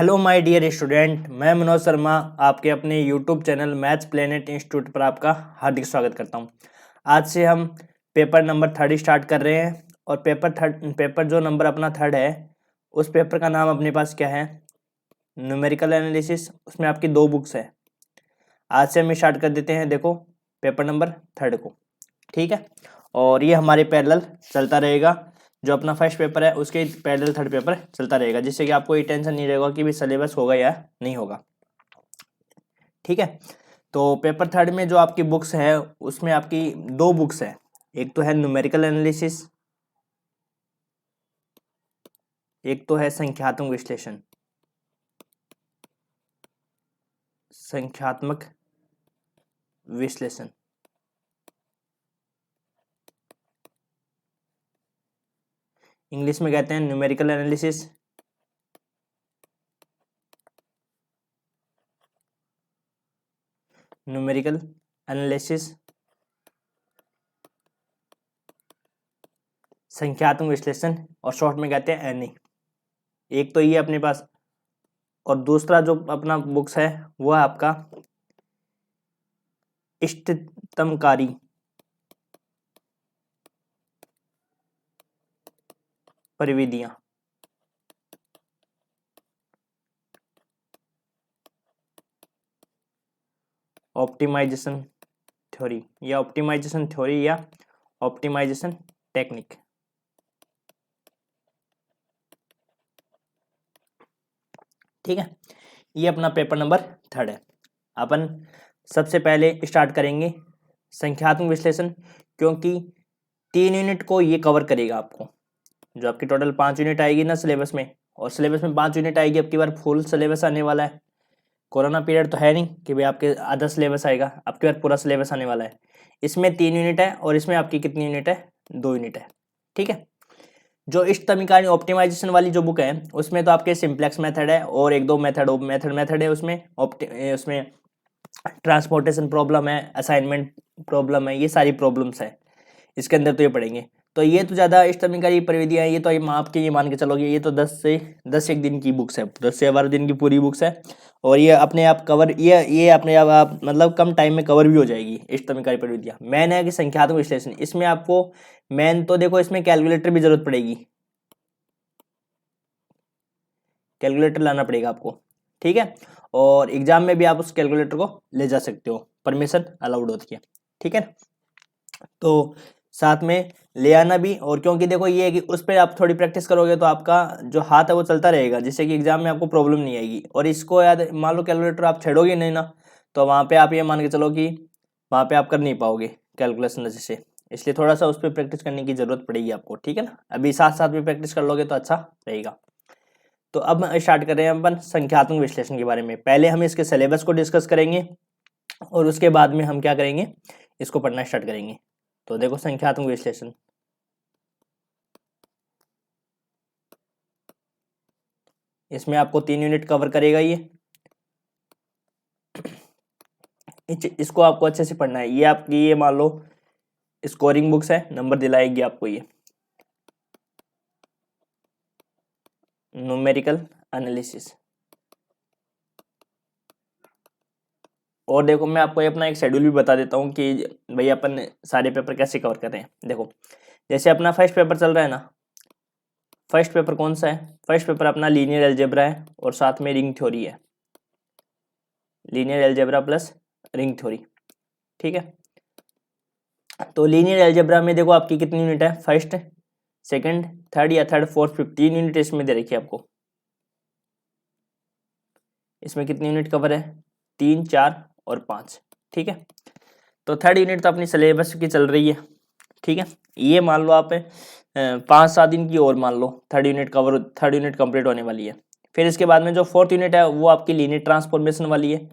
Hello my dear student, मैं मनोज शर्मा आपके अपने YouTube channel maths planet institute पर आपका हार्दिक स्वागत करता हूं। आज से हम पेपर नंबर 3 स्टार्ट कर रहे हैं और पेपर जो नंबर अपना 3 है उस पेपर का नाम अपने पास क्या है? Numerical analysis. उसमें आपकी 2 बुक्स है। आज से हम स्टार्ट कर देते हैं, देखो पेपर नंबर 3 को, ठीक है। और ये हमारे पैरेलल चलता रहेगा, जो अपना फर्स्ट पेपर है उसके पैरेलल 3 पेपर चलता रहेगा, जिससे कि आपको ये टेंशन नहीं रहेगा कि भी सिलेबस होगा या नहीं होगा, ठीक है। तो पेपर 3 में जो आपकी बुक्स है उसमें आपकी 2 बुक्स है। एक तो है न्यूमेरिकल एनालिसिस, एक तो है संख्यात्मक विश्लेषण। संख्यात्मक विश्लेषण इंग्लिश में कहते हैं न्यूमेरिकल एनालिसिस। न्यूमेरिकल एनालिसिस, संख्यात्मक विश्लेषण, और शॉर्ट में कहते हैं एनई। एक तो ये अपने पास, और दूसरा जो अपना बुक्स है वो है आपका इष्टतमकारी परिविधियां। ऑप्टिमाइजेशन थ्योरी या ऑप्टिमाइजेशन थ्योरी या ऑप्टिमाइजेशन टेक्निक, ठीक है। ये अपना पेपर नंबर 3 है। अपन सबसे पहले स्टार्ट करेंगे संख्यात्मक विश्लेषण, क्योंकि 3 यूनिट को ये कवर करेगा आपको। जो आपकी टोटल 5 यूनिट आएगी ना सिलेबस में, और सिलेबस में 5 यूनिट आएगी। अब की बार फुल सिलेबस आने वाला है। कोरोना पीरियड तो है नहीं कि भाई आपके आधा सिलेबस आएगा, अब की बार पूरा सिलेबस आने वाला है। इसमें 3 यूनिट है और इसमें आपकी कितनी यूनिट है? 2 यूनिट है, ठीक है। जो इष्टतमीकारी ऑप्टिमाइजेशन वाली जो बुक है उसमें तो आपके सिंप्लेक्स मेथड है और एक दो मेथड है उसमें। उसमें ट्रांसपोर्टेशन प्रॉब्लम है, असाइनमेंट प्रॉब्लम है, ये सारी प्रॉब्लम्स है इसके अंदर, तो ये पढ़ेंगे। तो ये तो ज़्यादा इष्टतमीकारी परिविधियाँ हैं, ये तो आपके ये मान के चलोगे ये तो 10 एक दिन की बुक्स है, 10 से 12 दिन की पूरी बुक्स है। और ये अपने आप कवर, ये अपने आप मतलब कम टाइम में कवर भी हो जाएगी इष्टतमीकारी परिविधियाँ। मेन है कि संख्यात्मक विश्लेषण, इसमें आपको मेन तो देखो इसमें कैलकुलेटर भी जरूरत पड़ेगी, कैलकुलेटर लाना पड़ेगा आपको, ठीक है। और एग्जाम में भी आप उस कैलकुलेटर को ले जा सकते हो, परमिशन अलाउड होती है, ठीक है। तो साथ में ले आना भी, और क्योंकि देखो ये है कि उस पर आप थोड़ी प्रैक्टिस करोगे तो आपका जो हाथ है वो चलता रहेगा, जिससे कि एग्जाम में आपको प्रॉब्लम नहीं आएगी। और इसको याद, मान लो कैलकुलेटर आप छेड़ोगे नहीं ना, तो वहाँ पे आप ये मान के चलो कि वहाँ पे आप कर नहीं पाओगे कैलकुलेशन अच्छे से, इसलिए थोड़ा सा उस पर प्रैक्टिस करने की जरूरत पड़ेगी आपको, ठीक है ना। अभी साथ साथ में प्रैक्टिस कर लोगे तो अच्छा रहेगा। तो अब स्टार्ट कर रहे हैं अपन संख्यात्मक विश्लेषण के बारे में। पहले हम इसके सिलेबस को डिस्कस करेंगे और उसके बाद में हम क्या करेंगे, इसको पढ़ना स्टार्ट करेंगे। तो देखो संख्यात्मक विश्लेषण, इसमें आपको 3 यूनिट कवर करेगा ये। इसको आपको अच्छे से पढ़ना है। ये आपकी ये मान लो स्कोरिंग बुक्स है, नंबर दिलाएगी आपको ये न्यूमेरिकल एनालिसिस। और देखो मैं आपको अपना एक शेड्यूल भी बता देता हूँ कि भाई अपन सारे पेपर कैसे कवर कर रहे हैं। देखो जैसे अपना फर्स्ट पेपर चल रहा है ना, फर्स्ट पेपर कौन सा है? फर्स्ट पेपर अपना लीनियर अलजेब्रा है और साथ में रिंग थ्योरी है, linear algebra plus ring theory, ठीक है। तो लीनियर अलजेब्रा में देखो आपकी कितनी यूनिट है? फर्स्ट, सेकंड, थर्ड या थर्ड फोर्थ फिफ्थ, 3 यूनिट इसमें दे रखी है आपको। इसमें कितनी यूनिट कवर है? 3, 4 और 5, ठीक है। तो थर्ड यूनिट तो अपनी सिलेबस की चल रही है, ठीक है। ये मान लो आप 5-7 दिन की और मान लो third unit cover, third unit complete होने वाली है। फिर इसके बाद में जो फोर्थ यूनिट है वो आपकी लीनियर ट्रांसफॉर्मेशन वाली है,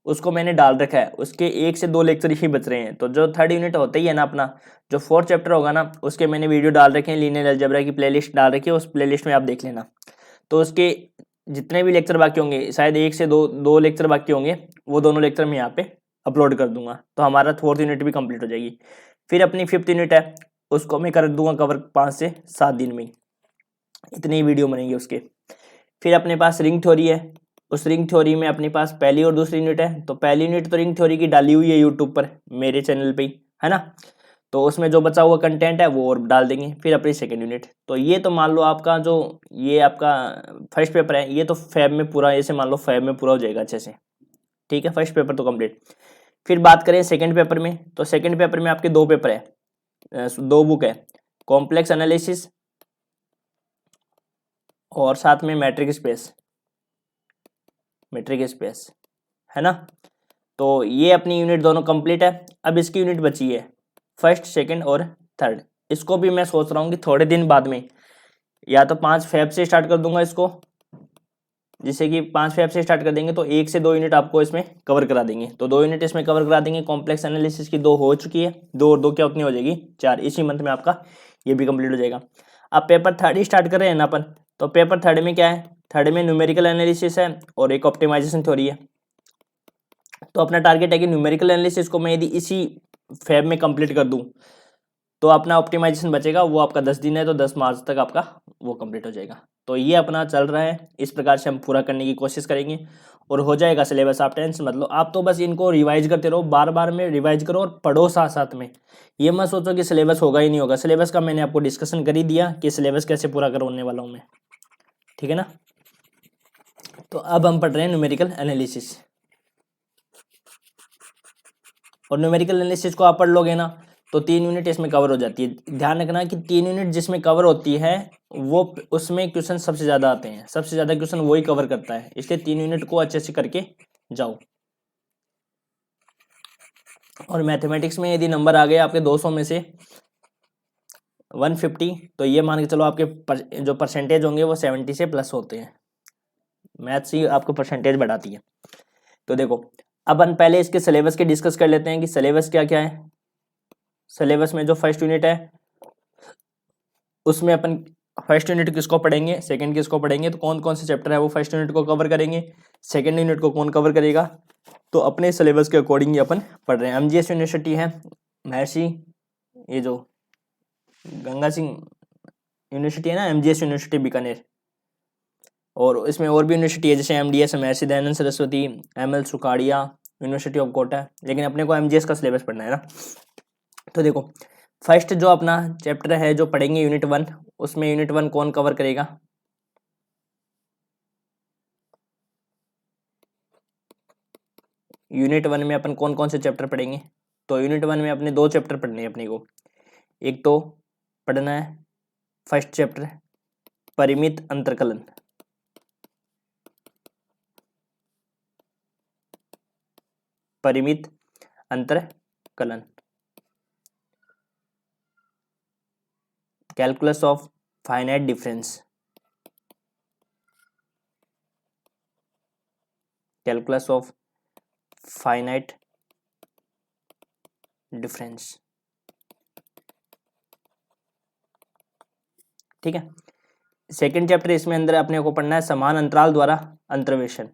उसको मैंने डाल रखा है। उसके 1 से 2 लेक्चर ही बच रहे हैं। तो जो थर्ड यूनिट होता ही है ना अपना, जो फोर्थ चैप्टर होगा ना, उसके मैंने वीडियो डाल रखे हैं, लीनियर अलजेब्रा की प्लेलिस्ट डाल रखी है, उस प्लेलिस्ट में आप देख लेना। तो उसके जितने भी लेक्चर बाकी होंगे, शायद 1 से 2 लेक्चर बाकी होंगे, वो दोनों लेक्चर मैं यहाँ पे अपलोड कर दूंगा, तो हमारा फोर्थ यूनिट भी कंप्लीट हो जाएगी। फिर अपनी फिफ्थ यूनिट है, उसको मैं कर दूंगा कवर 5 से 7 दिन में ही, इतनी वीडियो बनेगी उसके, फिर अपने पास रिंग थ्योरी है, उस रिंग थ्योरी में अपने पास पहली और दूसरी यूनिट है, तो पहली यूनिट तो रिंग थ्योरी की डाली हुई है यूट्यूब पर मेरे चैनल पे ही, है ना। तो उसमें जो बचा हुआ कंटेंट है वो और डाल देंगे। फिर अपनी सेकेंड यूनिट, तो ये तो मान लो आपका जो ये आपका फर्स्ट पेपर है, ये तो फैब में पूरा, ऐसे मान लो फैब में पूरा हो जाएगा अच्छे से, ठीक है। फर्स्ट पेपर तो कंप्लीट। फिर बात करें सेकेंड पेपर में, तो सेकेंड पेपर में आपके दो पेपर है, दो बुक है, कॉम्प्लेक्स एनालिसिस और साथ में मैट्रिक स्पेस, मैट्रिक स्पेस, है ना। तो ये अपनी यूनिट दोनों कंप्लीट है। अब इसकी यूनिट बची है फर्स्ट, सेकंड और थर्ड। इसको भी मैं सोच रहा हूँ कि थोड़े दिन बाद में या तो 5 फेब से स्टार्ट कर दूंगा इसको, जिससे कि 5 फेब से स्टार्ट कर देंगे तो 1 से 2 यूनिट आपको इसमें कवर करा देंगे। तो 2 यूनिट इसमें कवर करा देंगे। कॉम्प्लेक्स एनालिसिस की 2 हो चुकी है, 2 और 2 क्या उतनी हो जाएगी 4। इसी मंथ में आपका ये भी कंप्लीट हो जाएगा। अब पेपर थर्ड ही स्टार्ट कर रहे हैं ना अपन, तो पेपर थर्ड में क्या है, थर्ड में न्यूमेरिकल एनालिसिस है और एक ऑप्टिमाइजेशन थ्योरी है। तो अपना टारगेट है कि न्यूमेरिकल एनालिसिस को मैं यदि इसी फेब में कंप्लीट कर दूं तो अपना ऑप्टिमाइजेशन बचेगा, वो आपका 10 दिन है, तो 10 मार्च तक आपका वो कंप्लीट हो जाएगा। तो ये अपना चल रहा है, इस प्रकार से हम पूरा करने की कोशिश करेंगे और हो जाएगा सिलेबस। आप टेंशन मत लो, आप तो बस इनको रिवाइज करते रहो, बार बार में रिवाइज करो और पढ़ो साथ साथ में। ये मत सोचो कि सिलेबस होगा ही नहीं होगा, सिलेबस का मैंने आपको डिस्कशन कर ही दिया कि सिलेबस कैसे पूरा करवाने वाला हूँ मैं, ठीक है ना। तो अब हम पढ़ रहे हैं न्यूमेरिकल एनालिसिस, और न्यूमेरिकल एनालिसिस को आप पढ़ लोगे ना तो 3 यूनिट इसमें कवर हो जाती है। ध्यान रखना कि 3 यूनिट जिसमें कवर होती है वो उसमें क्वेश्चन सबसे ज़्यादा आते हैं, सबसे ज़्यादा क्वेश्चन वही कवर करता है, इसलिए 3 यूनिट को अच्छे से करके जाओ। और मैथमेटिक्स में यदि नंबर आ गए आपके 200 में से 150, तो ये मान के चलो आपके जो परसेंटेज होंगे वो 70 से प्लस होते हैं। मैथ्स ही आपको परसेंटेज बढ़ाती है। तो देखो, अब हम पहले इसके सिलेबस के डिस्कस कर लेते हैं कि सिलेबस क्या क्या है। सिलेबस में जो फर्स्ट यूनिट है उसमें अपन फर्स्ट यूनिट किसको पढ़ेंगे, सेकंड किसको पढ़ेंगे, तो कौन कौन से चैप्टर है वो फर्स्ट यूनिट को कवर करेंगे, सेकंड यूनिट को कौन कवर करेगा। तो अपने सिलेबस के अकॉर्डिंग ही अपन पढ़ रहे हैं। एमजीएस यूनिवर्सिटी है, महर्षि, ये जो गंगा सिंह यूनिवर्सिटी है ना, एमजीएस यूनिवर्सिटी बीकानेर, और इसमें और भी यूनिवर्सिटी है जैसे MDS, Maharshi Dayanand Saraswati, ML Sukhadia, university of Kota, लेकिन अपने को एमजीएस का सिलेबस पढ़ना है ना। तो देखो, फर्स्ट जो अपना चैप्टर है जो पढ़ेंगे यूनिट 1, उसमें यूनिट 1 कौन कवर करेगा, यूनिट 1 में अपन कौन कौन से चैप्टर पढ़ेंगे। तो यूनिट 1 में अपने 2 चैप्टर पढ़ने हैं अपने को। एक तो पढ़ना है फर्स्ट चैप्टर परिमित अंतरकलन, परिमित अंतरकलन, calculus of finite difference, calculus of finite difference, ठीक है। सेकंड चैप्टर इसमें अंदर अपने को पढ़ना है समान अंतराल द्वारा अंतर्वेशन,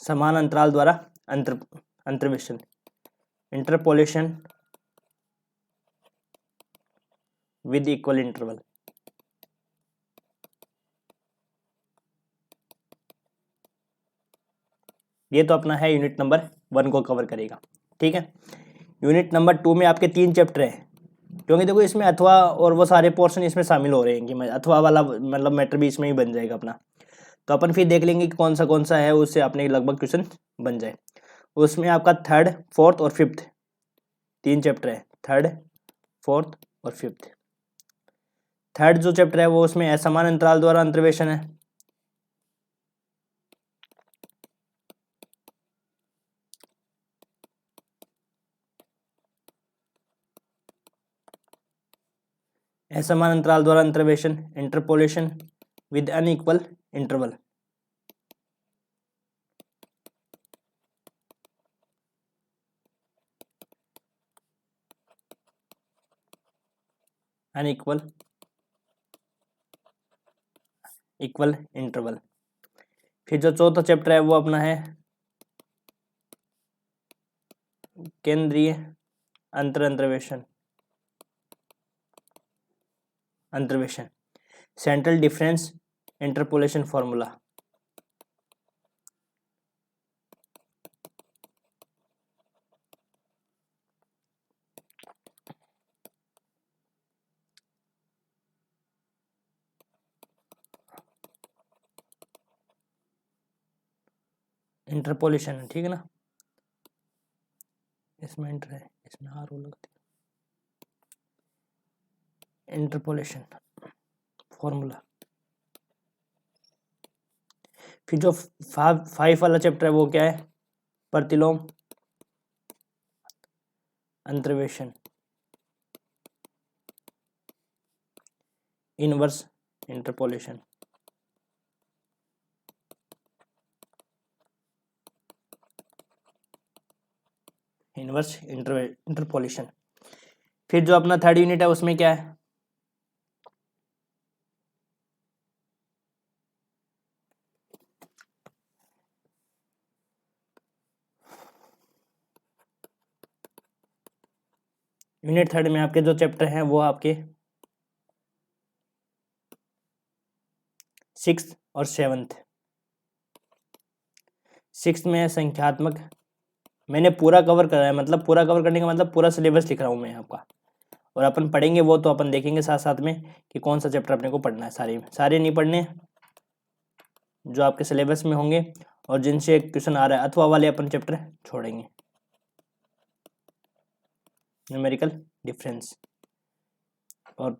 समान अंतराल द्वारा अंतर्वेशन, इंटरपोलेशन विद इक्वल इंटरवल। ये तो अपना है यूनिट नंबर 1 को कवर करेगा, ठीक है। यूनिट नंबर 2 में आपके 3 चैप्टर हैं, क्योंकि देखो इसमें अथवा और वो सारे पोर्शन इसमें शामिल हो रहे हैं कि अथवा वाला मतलब मैटर भी इसमें ही बन जाएगा अपना। तो अपन फिर देख लेंगे कि कौन सा है, उससे अपने लगभग क्वेश्चन बन जाए। उसमें आपका थर्ड, फोर्थ और फिफ्थ 3 चैप्टर है, थर्ड, फोर्थ और फिफ्थ। थर्ड जो चैप्टर है वो उसमें असमान अंतराल द्वारा अंतर्वेशन है, असमान अंतराल द्वारा अंतर्वेशन, interpolation with unequal interval. Unequal equal interval. फिर जो चौथा चैप्टर है वो अपना है केंद्रीय अंतर्वेशन central difference interpolation formula, interpolation है, ठीक है ना, इसमें इंटर है, इसमें आर ओ लगती है, इंटरपोलेशन फॉर्मूला। फिर जो 5 वाला चैप्टर है वो क्या है, प्रतिलोम अंतर्वेशन, इनवर्स इंटरपोलेशन, इनवर्स इंटरपोलेशन। फिर जो अपना थर्ड यूनिट है उसमें क्या है, यूनिट थर्ड में आपके जो चैप्टर हैं वो आपके 6th और 7th। 6th में है संख्यात्मक, मैंने पूरा कवर करा है, मतलब पूरा कवर करने का मतलब पूरा सिलेबस लिख रहा हूँ मैं आपका, और अपन पढ़ेंगे वो तो अपन देखेंगे साथ साथ में कि कौन सा चैप्टर अपने को पढ़ना है। सारे नहीं पढ़ने, जो आपके सिलेबस में होंगे और जिनसे क्वेश्चन आ रहा है अथवा वाले अपन चैप्टर छोड़ेंगे। न्यूमेरिकल डिफरेंस, और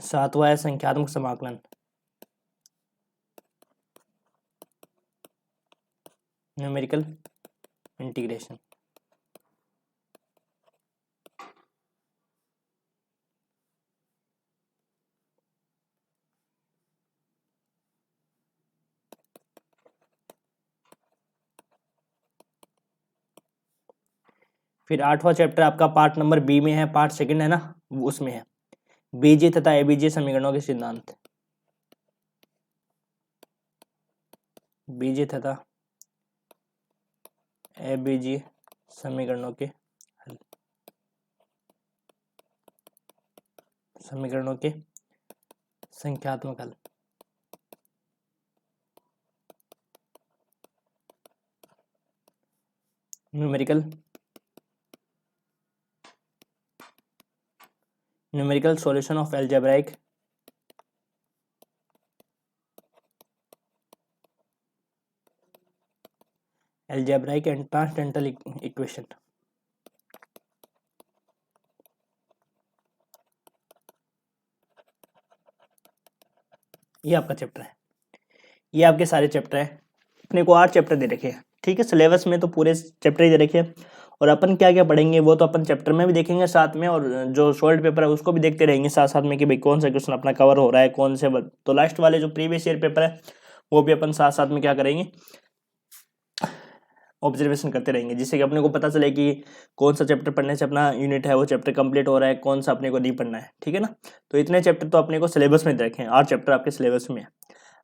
7वां है संख्यात्मक समाकलन, न्यूमेरिकल इंटीग्रेशन। फिर 8वां चैप्टर आपका पार्ट नंबर बी में है, पार्ट सेकंड है ना, उसमें है बीजीय तथा एबीजीय समीकरणों के सिद्धांत, बीजीय तथा एबीजीय समीकरणों के हल, समीकरणों के संख्यात्मक हल। Numerical solution of algebraic and transcendental equation. ये आपका चैप्टर है, ये आपके सारे चैप्टर हैं, अपने को 8 चैप्टर दे रखे हैं, ठीक है। सिलेबस में तो पूरे चैप्टर ही दे रखे हैं, और अपन क्या क्या पढ़ेंगे वो तो अपन चैप्टर में भी देखेंगे साथ में, और जो शॉर्ट पेपर है उसको भी देखते रहेंगे साथ साथ में कि भाई कौन सा क्वेश्चन अपना कवर हो रहा है, कौन से तो लास्ट वाले जो प्रीवियस ईयर पेपर है वो भी अपन साथ साथ में क्या करेंगे, ऑब्जर्वेशन करते रहेंगे, जिससे कि अपने को पता चले कि कौन सा चैप्टर पढ़ने से अपना यूनिट है वो चैप्टर कंप्लीट हो रहा है, कौन सा अपने को नहीं पढ़ना है, ठीक है ना। तो इतने चैप्टर तो अपने को सिलेबस में दे रखे हैं, 8 चैप्टर आपके सिलेबस में है।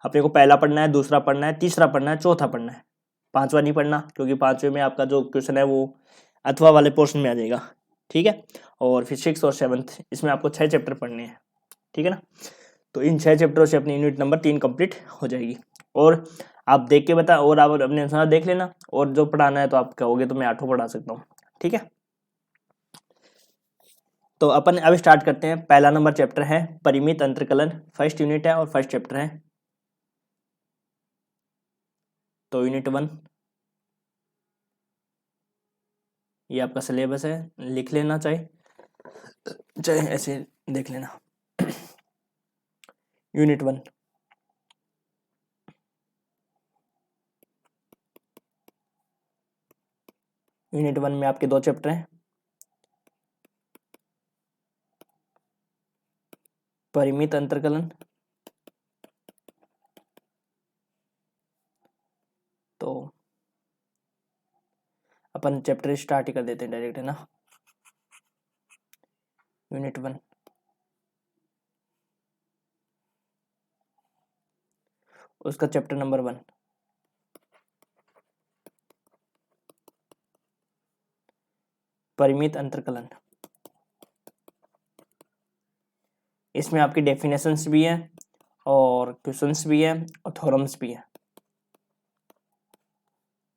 अपने को पहला पढ़ना है, दूसरा पढ़ना है, तीसरा पढ़ना है, चौथा पढ़ना है, 5वां नहीं पढ़ना, क्योंकि 5वें में आपका जो क्वेश्चन है वो अथवा वाले पोर्शन में आ जाएगा, ठीक है। और फिर 6 और 7 इसमें आपको 6 चैप्टर पढ़ने हैं, ठीक है ना। तो इन 6 चैप्टरों से अपनी यूनिट नंबर 3 कंप्लीट हो जाएगी। और आप देख के बता, और आप अपने अनुसार देख लेना, और जो पढ़ाना है तो आप कहोगे तो मैं 8 पढ़ा सकता हूँ, ठीक है। तो अपन अब स्टार्ट करते हैं। पहला नंबर चैप्टर है परिमित अंतरकलन, फर्स्ट यूनिट है और फर्स्ट चैप्टर है। तो यूनिट 1 ये आपका सिलेबस है, लिख लेना चाहे चाहे ऐसे देख लेना। यूनिट 1 में आपके 2 चैप्टर हैं, परिमित अंतरकलन, तो अपन चैप्टर स्टार्ट ही कर देते हैं डायरेक्ट, है ना। यूनिट 1 उसका चैप्टर नंबर 1, परिमित अंतरकलन। इसमें आपकी डेफिनेशंस भी है और क्वेश्चंस भी है और थ्योरम्स भी है।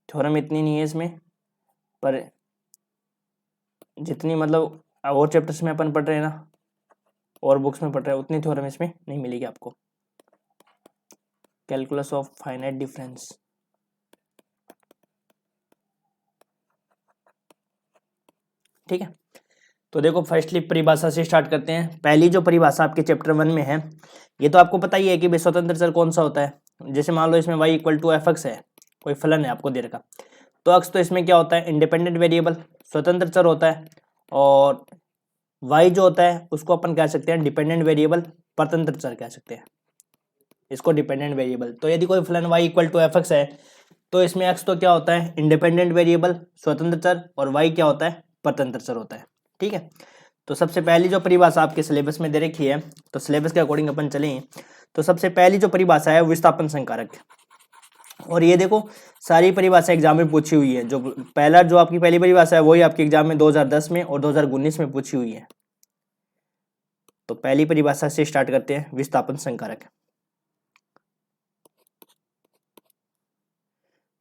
थ्योरम इतनी नहीं है इसमें, पर जितनी मतलब और चैप्टर्स में अपन पढ़ रहे हैं ना, और बुक्स में पढ़ रहे हैं, उतनी थ्योरम इसमें नहीं मिलेगी आपको। कैलकुलस ऑफ फाइनाइट डिफरेंस, ठीक है। तो देखो फर्स्टली परिभाषा से स्टार्ट करते हैं। पहली जो परिभाषा आपके चैप्टर 1 में है, ये तो आपको पता ही है कि स्वतंत्र चर कौन सा होता है। जैसे मान लो इसमें y equal to f x है, कोई फलन है आपको दे रखा, तो अक्स तो इसमें क्या होता है, इंडिपेंडेंट वेरिएबल स्वतंत्र चर होता है, और y जो होता है उसको अपन कह सकते हैं डिपेंडेंट वेरिएबल, परतंत्र चर कह सकते हैं इसको, डिपेंडेंट वेरिएबल। तो यदि कोई फलन y equal to f x है, तो इसमें x तो क्या होता है, इंडिपेंडेंट वेरिएबल स्वतंत्र चर, और y क्या होता है, परतंत्र चर होता है, ठीक है। तो सबसे पहली जो परिभाषा आपके सिलेबस में दे रखी है, तो सिलेबस के अकॉर्डिंग अपन चलें, तो सबसे पहली जो परिभाषा है विस्थापन संकारक। और ये देखो सारी परिभाषा एग्जाम में पूछी हुई है। जो पहला जो आपकी पहली परिभाषा है वही आपके एग्जाम में 2010 में और 2019 में पूछी हुई है। तो पहली परिभाषा से स्टार्ट करते हैं, विस्थापन संकारक।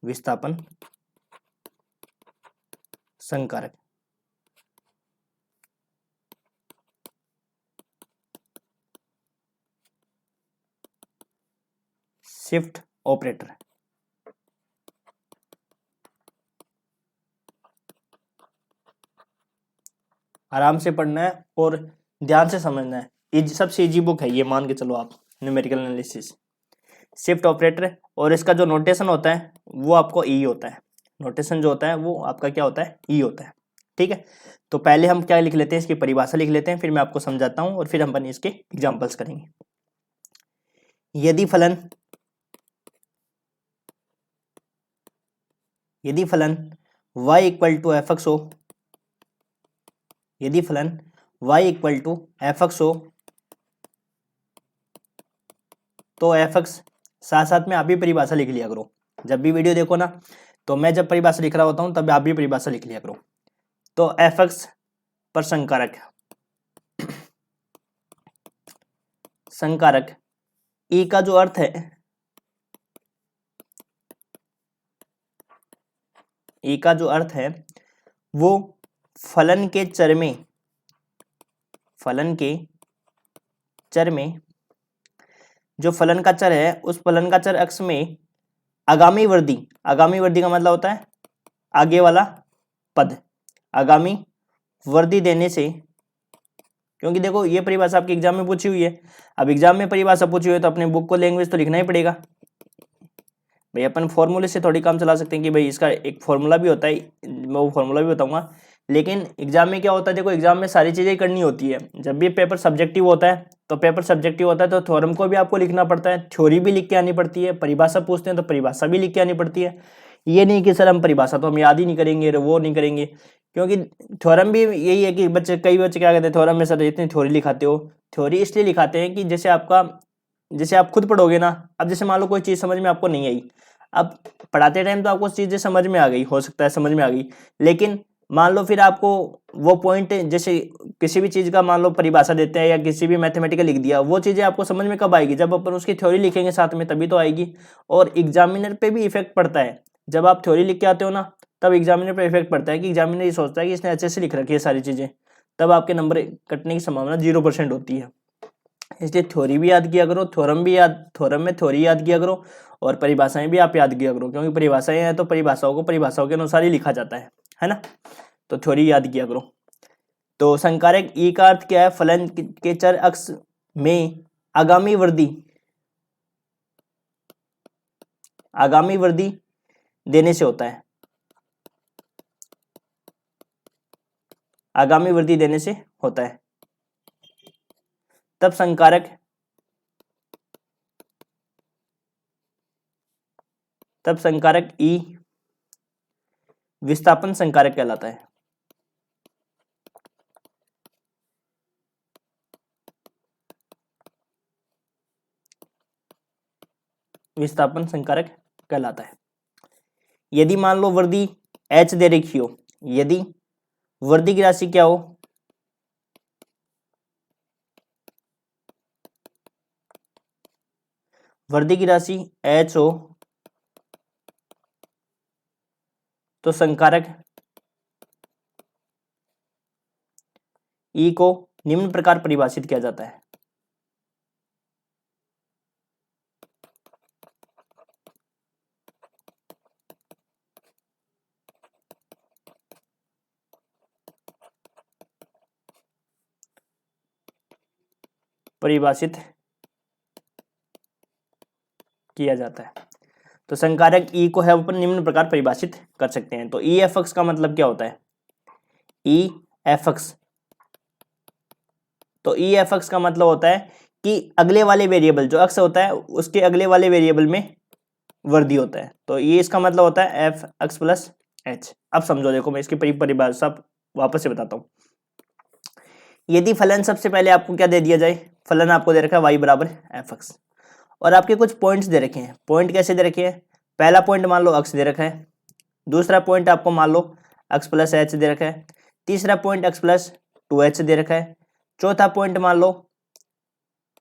विस्थापन संकारक, शिफ्ट ऑपरेटर। आराम से पढ़ना है और ध्यान से समझना है। सबसे इजी बुक है ये, मान के चलो आप, न्यूमेरिकल एनालिसिस, शिफ्ट ऑपरेटर। और इसका जो नोटेशन होता है वो आपको ई होता है। नोटेशन जो होता है वो आपका क्या होता है, ई होता है, ठीक है। तो पहले हम क्या लिख लेते हैं, इसकी परिभाषा लिख लेते हैं, फिर मैं आपको समझाता हूं और फिर हम इसके एग्जांपल्स करेंगे। यदि फलन y equal to f x हो, यदि फलन y equal to f x हो, तो एफ एक्स, साथ साथ में आप भी परिभाषा लिख लिया करो। जब भी वीडियो देखो ना, तो मैं जब परिभाषा लिख रहा होता हूं तब आप भी परिभाषा लिख लिया करो। तो एफ एक्स पर संकारक, संकारक ई का जो अर्थ है, ई का जो अर्थ है वो फलन के चर में, फलन के चर में, जो फलन का चर है उस फलन का चर अक्ष में आगामी वृद्धि, आगामी वृद्धि का मतलब होता है आगे वाला पद, आगामी वृद्धि देने से, क्योंकि देखो ये परिभाषा आपके एग्जाम में पूछी हुई है। अब एग्जाम में परिभाषा पूछी हुई है तो अपने बुक को लैंग्वेज तो लिखना ही पड़ेगा भाई। अपन फॉर्मूले से थोड़ी काम चला सकते हैं कि भाई इसका एक फॉर्मूला भी होता है, मैं वो फॉर्मूला भी बताऊंगा। लेकिन एग्जाम में क्या होता है, देखो एग्जाम में सारी चीजें करनी होती है। जब भी पेपर सब्जेक्टिव होता है, तो पेपर सब्जेक्टिव होता है तो थ्योरम को भी आपको लिखना पड़ता है, थ्योरी भी लिख के आनी पड़ती है, परिभाषा पूछते हैं तो परिभाषा भी लिख के आनी पड़ती है। ये नहीं कि सर हम परिभाषा तो हम याद ही नहीं करेंगे, वो नहीं करेंगे, क्योंकि थ्योरम भी यही है कि बच्चे, कई बच्चे क्या कहते हैं थ्योरम में सर इतनी थ्योरी लिखाते हो। थ्योरी इसलिए लिखाते हैं कि जैसे आप खुद पढ़ोगे ना, अब जैसे मान लो कोई चीज़ समझ में आपको नहीं आई, अब पढ़ाते टाइम तो आपको चीज़ें समझ में आ गई, हो सकता है समझ में आ गई, लेकिन मान लो फिर आपको वो पॉइंट, जैसे किसी भी चीज़ का मान लो परिभाषा देते हैं या किसी भी मैथमेटिकल लिख दिया, वो चीज़ें आपको समझ में कब आएगी, जब अपन उसकी थ्योरी लिखेंगे साथ में, तभी तो आएगी। और एग्जामिनर पे भी इफेक्ट पड़ता है, जब आप थ्योरी लिख के आते हो ना, तब एग्जामिनर पे इफेक्ट पड़ता है कि एग्जामिनर ये सोचता है कि इसने अच्छे से लिख रखी है सारी चीज़ें, तब आपके नंबर कटने की संभावना 0% होती है। इसलिए थ्योरी भी याद किया करो, थ्योरम में थ्योरी याद किया करो, और परिभाषाएं भी आप याद किया करो, क्योंकि परिभाषाएं हैं तो परिभाषाओं को परिभाषाओं के अनुसार ही लिखा जाता है ना। तो थ्योरी याद किया करो। तो संकारक ई का अर्थ क्या है, फलन के चर अक्ष में आगामी वृद्धि, आगामी वृद्धि देने से होता है, आगामी वृद्धि देने से होता है। तब संकारक ई विस्थापन संकारक कहलाता है। विस्थापन संकारक कहलाता है। यदि मान लो वृद्धि h दे रखी हो, यदि वर्दी की राशि क्या हो, वर्दी की राशि h हो तो संकारक E को निम्न प्रकार परिभाषित किया जाता है। परिभाषित किया जाता है। तो संकारक E को है अपन निम्न प्रकार परिभाषित कर सकते हैं। तो ई एफ एक्स का मतलब क्या होता है, ई एफ एक्स, तो ई एफ एक्स का मतलब होता है कि अगले वाले वेरिएबल जो अक्स होता है उसके अगले वाले वेरिएबल में वर्दी होता है। तो ये इसका मतलब होता है एफ एक्स प्लस एच। अब समझो, देखो मैं इसकी परिभाषा वापस से बताता हूँ। यदि फलन सबसे पहले आपको क्या दे दिया जाए, फलन आपको दे रखा है y बराबर एफ एक्स और आपके कुछ पॉइंट्स दे रखे हैं। पॉइंट कैसे दे रखे हैं, पहला पॉइंट मान लो अक्स दे रखा है, दूसरा पॉइंट आपको मान लो एक्स प्लस एच दे रखा है, तीसरा पॉइंट एक्स प्लस 2h दे रखा है, चौथा पॉइंट मान लो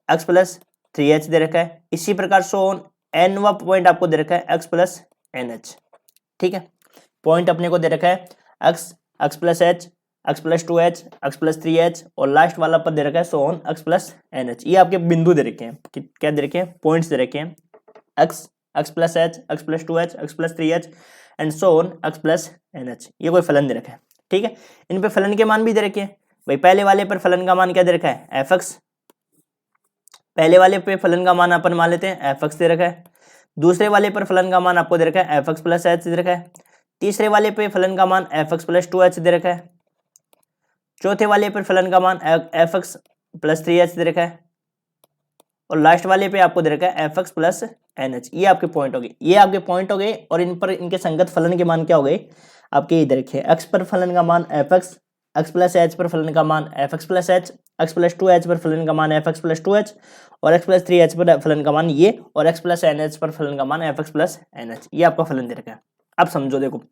एक्स प्लस 3h दे रखा है। इसी प्रकार सो ऑन एनवा पॉइंट आपको दे रखा है एक्स प्लस एनएच। ठीक है, पॉइंट अपने को दे रखा है x, X plus H, X plus 2h, X plus 3h और लास्ट वाला पद दे रखा है सो ऑन एक्स प्लस एनएच। ये आपके बिंदु दे रखे हैं, क्या दे रखे हैं, पॉइंट्स दे रखे हैं X, X plus H, X plus 2h, X plus 3h and so on X plus NH. ये कोई फलन दे रखा है। ठीक है, इन पे फलन के मान भी दे रखे हैं। भाई पहले वाले पर फलन का मान क्या दे रखा है, एफ एक्स, पहले वाले पे फलन का मान अपन मान लेते हैं एफ एक्स दे रखा है, दूसरे वाले पर फलन का मान आपको दे रखा है एफ एक्स प्लस एच दे रखा है, तीसरे वाले पे फलन का मान एफ एक्स प्लस 2h दे रखा है, चौथे वाले पर फलन का मान एफ एक्स प्लस 3h दे रखा है और लास्ट वाले पे आपको दे रखा है f x plus N h. ये आपके पॉइंट हो गए, ये आपके पॉइंट हो गए और इन पर इनके संगत फलन के मान क्या हो गए आपके, इधर रखे एक्स पर फलन का मान F x, X plus H पर फलन का मान F x plus H, X plus 2h पर फलन का मान एफ एक्स प्लस 2h और एक्स प्लस 3h पर फलन का मान ये और एक्स प्लस एन एच पर फलन का मान F x plus N h. ये आपका फलन दे रखा है। अब समझो, देखो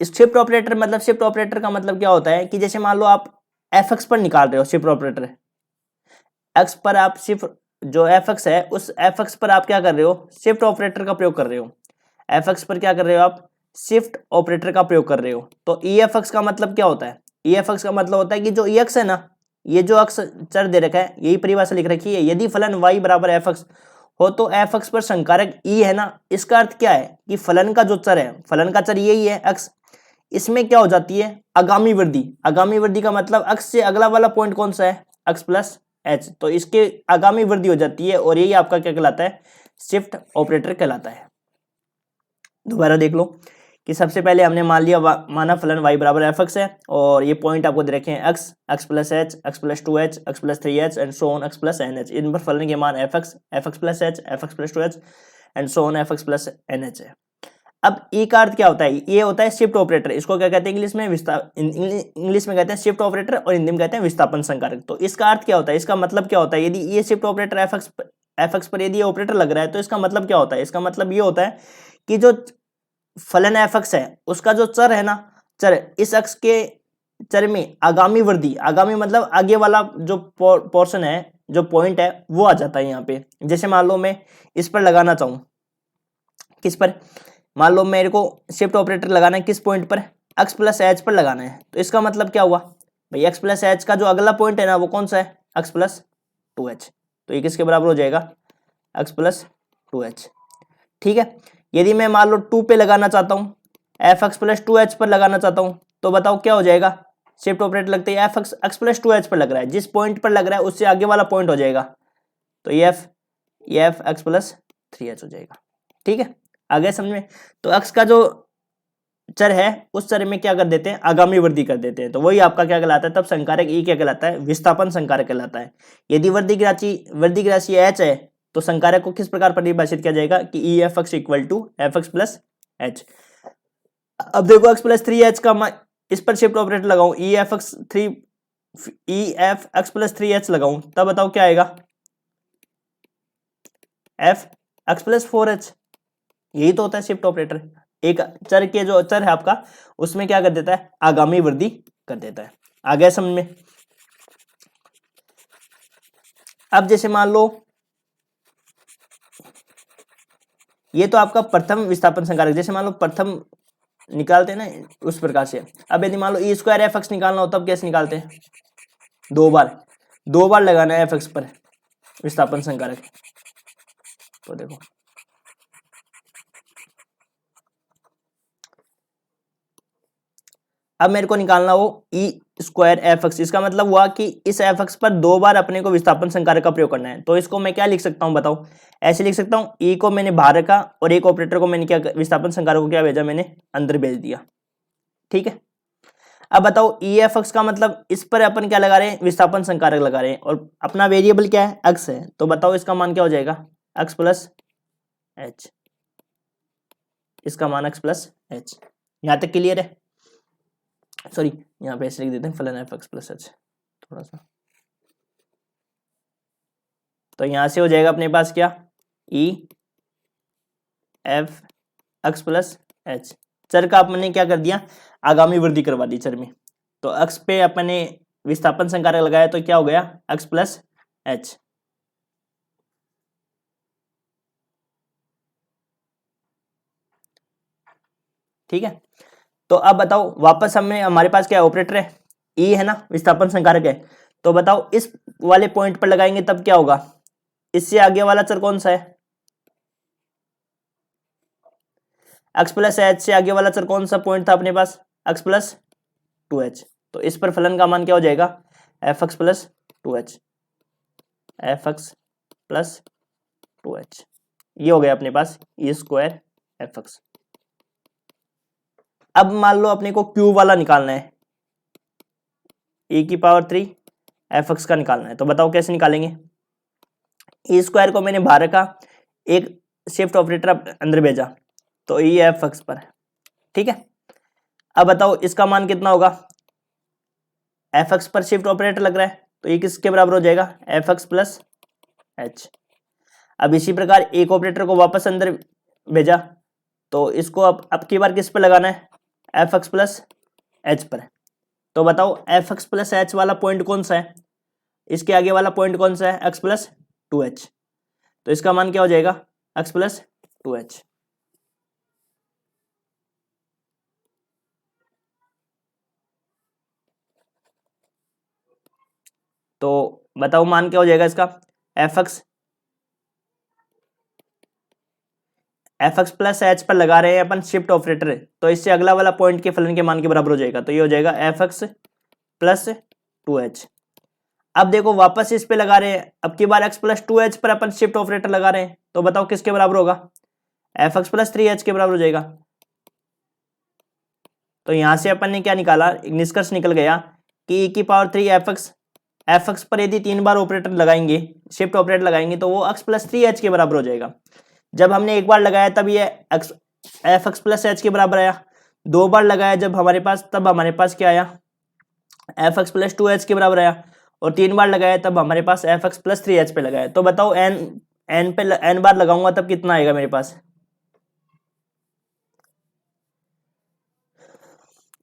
शिफ्ट ऑपरेटर, मतलब शिफ्ट ऑपरेटर का मतलब क्या होता है कि जैसे मान लो आप एफ एक्स पर निकाल रहे हो, शिफ्ट ऑपरेटर एक्स पर आप शिफ्ट जो एफ एक्स है उस एफ एक्स पर आप क्या कर रहे हो, शिफ्ट ऑपरेटर का प्रयोग कर रहे हो। एफ एक्स पर क्या कर रहे हो आप, शिफ्ट ऑपरेटर का प्रयोग कर रहे हो। तो ई एफ एक्स का मतलब क्या होता है, ई एफ एक्स का मतलब होता है कि जो ई एक्स है ना, ये जो अक्स चर दे रखा है, यही परिभाषा लिख रखी है, यदि फलन y बराबर एफ एक्स हो तो एफ एक्स पर संकारक ई है ना, इसका अर्थ क्या है कि फलन का जो चर है, फलन का चर यही है एक्स, इसमें क्या हो जाती है आगामी वृद्धि। आगामी वृद्धि का मतलब अक्स से अगला वाला पॉइंट कौन सा है, एक्स प्लस एच, तो इसके आगामी वृद्धि हो जाती है और यही आपका क्या कहलाता है, शिफ्ट ऑपरेटर कहलाता है। दोबारा देख लो कि सबसे पहले हमने मान लिया माना फलन y बराबर एफ एक्स है और ये पॉइंट आपको दे रखे हैं X, X plus H, X plus 2h, X plus 3h and so on X plus N H. इन पर फलन के मान F X, F x plus H, F x plus 2h and so on F x plus N H है। अब ई का अर्थ क्या होता है, ये होता है शिफ्ट ऑपरेटर। इसको क्या कहते हैं इंग्लिश में, इंग्लिश में कहते हैं शिफ्ट ऑपरेटर और हिंदी में कहते हैं विस्थापन संकारक। तो इसका अर्थ क्या होता है, इसका मतलब क्या होता है, यदि ये शिफ्ट ऑपरेटर एफ एक्स पर यदि ये ऑपरेटर लग रहा है तो इसका मतलब क्या होता है, इसका मतलब ये होता है कि जो फलन एफ एक्स है उसका जो चर है ना, चर इस अक्ष के चर में आगामी वृद्धि, आगामी मतलब आगे वाला जो पोर्शन है, जो पॉइंट है वो आ जाता है यहाँ पे। जैसे मान लो मैं इस पर लगाना चाहूं, किस पर, मान लो मेरे को शिफ्ट ऑपरेटर लगाना है किस पॉइंट पर, एक्स प्लस एच पर लगाना है, तो इसका मतलब क्या हुआ भाई, एक्स प्लस एच का जो अगला पॉइंट है ना वो कौन सा है, एक्स प्लस 2h, तो ये किसके बराबर हो जाएगा, एक्स प्लस 2h। ठीक है, यदि मैं मान लो 2 पे लगाना चाहता हूँ, एफ एक्स प्लस 2h पर लगाना चाहता हूँ, तो बताओ क्या हो जाएगा, शिफ्ट ऑपरेटर लगते ही एफ एक्स प्लस 2h पर लग रहा है, जिस पॉइंट पर लग रहा है उससे आगे वाला पॉइंट हो जाएगा, तो ये एफ एक्स प्लस 3h हो जाएगा। ठीक है, आगे समझ में। तो एक्स का जो चर है उस चर में क्या कर देते हैं, आगामी वृद्धि कर देते हैं, तो वही आपका क्या कहलाता है, तब संकारक ई क्या कहलाता है, विस्थापन संकारक कहलाता है। यदि वृद्धि की राशि एच है तो संकारक को किस प्रकार परिभाषित किया जाएगा कि E f x equal to f x plus h. अब देखो एक्स प्लस 3h का मैं इस पर शिफ्ट ऑपरेटर लगाऊं, ई एफ एक्स प्लस 3h लगाऊं, तब बताओ क्या आएगा, एफ एक्स प्लस 4h। यही तो होता है शिफ्ट ऑपरेटर, एक चर के जो चर है आपका उसमें क्या कर देता है, आगामी वृद्धि कर देता है। आ गया समझ में? अब जैसे मान लो ये तो आपका प्रथम विस्थापन संकारक, जैसे मान लो प्रथम निकालते हैं ना उस प्रकार से। अब यदि मान लो ई स्क्वायर एफ एक्स निकालना हो तब कैसे निकालते हैं? दो बार लगाना है एफ एक्स पर विस्थापन संकारक। तो देखो अब मेरे को निकालना हो ई स्क्वायर एफ एक्स, इसका मतलब हुआ कि इस एफ एक्स पर दो बार अपने को विस्थापन संकारक का प्रयोग करना है। तो इसको मैं क्या लिख सकता हूं बताओ? ऐसे लिख सकता हूं, ई को मैंने बाहर रखा और एक ऑपरेटर को मैंने क्या विस्थापन संकारक को क्या भेजा, मैंने अंदर भेज दिया। ठीक है, अब बताओ ई एफ एक्स का मतलब इस पर अपन क्या लगा रहे हैं, विस्थापन संकारक लगा रहे हैं, और अपना वेरिएबल क्या है, एक्स है। तो बताओ इसका मान क्या हो जाएगा, एक्स प्लस एच। इसका मान एक्स प्लस एच। यहां तक क्लियर है? सॉरी यहाँ पे ऐसे लिख देते हैं फलन एफ एक्स प्लस एच थोड़ा सा। तो यहां से हो जाएगा अपने पास क्या, ई एफ एक्स प्लस एच। चर का अपने क्या कर दिया, आगामी वृद्धि करवा दी चर में। तो एक्स पे अपने विस्थापन संकारक लगाया तो क्या हो गया, एक्स प्लस एच। ठीक है, तो अब बताओ वापस हमें हमारे पास क्या ऑपरेटर है, ई है ना, विस्थापन संकारक है। तो बताओ इस वाले पॉइंट पर लगाएंगे तब क्या होगा, इससे आगे वाला चर कौन सा है, एक्स प्लस एच से आगे वाला चर कौन सा पॉइंट था अपने पास, एक्स प्लस टू एच। तो इस पर फलन का मान क्या हो जाएगा, f x plus two H, F x plus two H. ये हो गया अपने पास ई स्क्वायर एफ एक्स। अब मान लो अपने को क्यू वाला निकालना है, e की पावर 3 एफ एक्स का निकालना है। तो बताओ कैसे निकालेंगे, ई स्क्वायर को मैंने बाहर रखा, एक शिफ्ट ऑपरेटर अंदर भेजा, तो ई एफ एक्स पर। ठीक है, अब बताओ इसका मान कितना होगा, एफ एक्स पर शिफ्ट ऑपरेटर लग रहा है तो ये किसके बराबर हो जाएगा, एफ एक्स प्लस एच। अब इसी प्रकार एक ऑपरेटर को वापस अंदर भेजा, तो इसको अब की बार किस पर लगाना है, एफ एक्स प्लस एच पर। तो बताओ एफ एक्स प्लस एच वाला पॉइंट कौन सा है, इसके आगे वाला पॉइंट कौन सा है, एक्स प्लस टू एच। तो इसका मान क्या हो जाएगा, एक्स प्लस टू एच। तो बताओ मान क्या हो जाएगा इसका, एफ एक्स प्लस एच पर लगा रहे हैं अपन शिफ्ट ऑपरेटर, तो इससे अगला वाला पॉइंट के फलन के मान के बराबर हो जाएगा। तो ये हो जाएगा f x plus two H. अब देखो वापस इस पे लगा रहे हैं, अब की बार एक्स प्लस टू एच पर अपन शिफ्ट ऑपरेटर लगा रहे हैं, तो बताओ किसके बराबर होगा, F x plus three H के बराबर हो जाएगा। तो यहां से अपन ने क्या निकाला, निष्कर्ष निकल गया कि e की पावर 3 एफ एक्स पर यदि 3 बार ऑपरेटर लगाएंगे, शिफ्ट ऑपरेटर लगाएंगे, तो वो एक्स प्लस थ्री एच के बराबर हो जाएगा। जब हमने एक बार लगाया तब ये एफ एक्स प्लस एच के बराबर आया, दो बार लगाया जब हमारे पास, तब हमारे पास क्या आया, F x plus two H के बराबर आया, और 3 बार लगाया तब हमारे पास F x plus three H पे लगाया। तो बताओ एन बार लगाऊंगा तब कितना आएगा मेरे पास।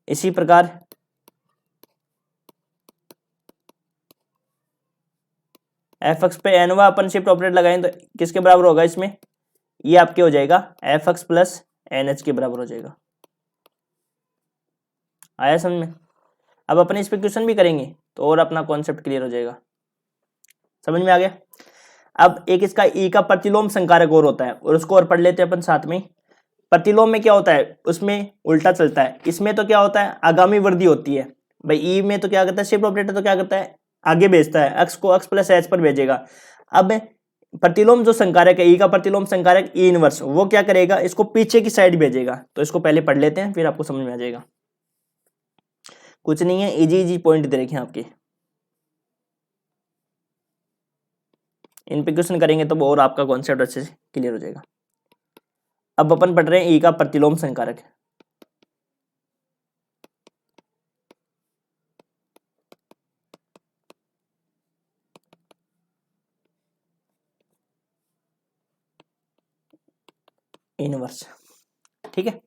इसी प्रकार एफ एक्स पे एनवा अपन शिफ्ट ऑपरेटर लगाएं तो किसके बराबर होगा इसमें, ये आपके हो जाएगा f x plus N H के बराबर हो जाएगा। आया समझ में? अब अपन इस पे क्वेश्चन भी करेंगे तो और अपना कॉन्सेप्ट क्लियर हो जाएगा। समझ में आ गया? अब एक इसका ई का प्रतिलोम संकारक और होता है, और उसको और पढ़ लेते हैं अपन साथ में। प्रतिलोम में क्या होता है, उसमें उल्टा चलता है। इसमें तो क्या होता है, आगामी वृद्धि होती है। भाई ई में तो क्या करता है, शिफ्ट ऑपरेटर तो क्या करता है, आगे भेजता है, एक्स को एक्स प्लस एच पर भेजेगा। अब प्रतिलोम जो संकारक है, ई का प्रतिलोम संकारक ई इनवर्स, वो क्या करेगा, इसको पीछे की साइड भेजेगा। तो इसको पहले पढ़ लेते हैं फिर आपको समझ में आ जाएगा। कुछ नहीं है, इजी इजी पॉइंट दे रखे हैं आपके, इन पे क्वेश्चन करेंगे तो और आपका कॉन्सेप्ट अच्छे से क्लियर हो जाएगा। अब अपन पढ़ रहे हैं ई का प्रतिलोम संकारक। इनवर्स, ठीक है।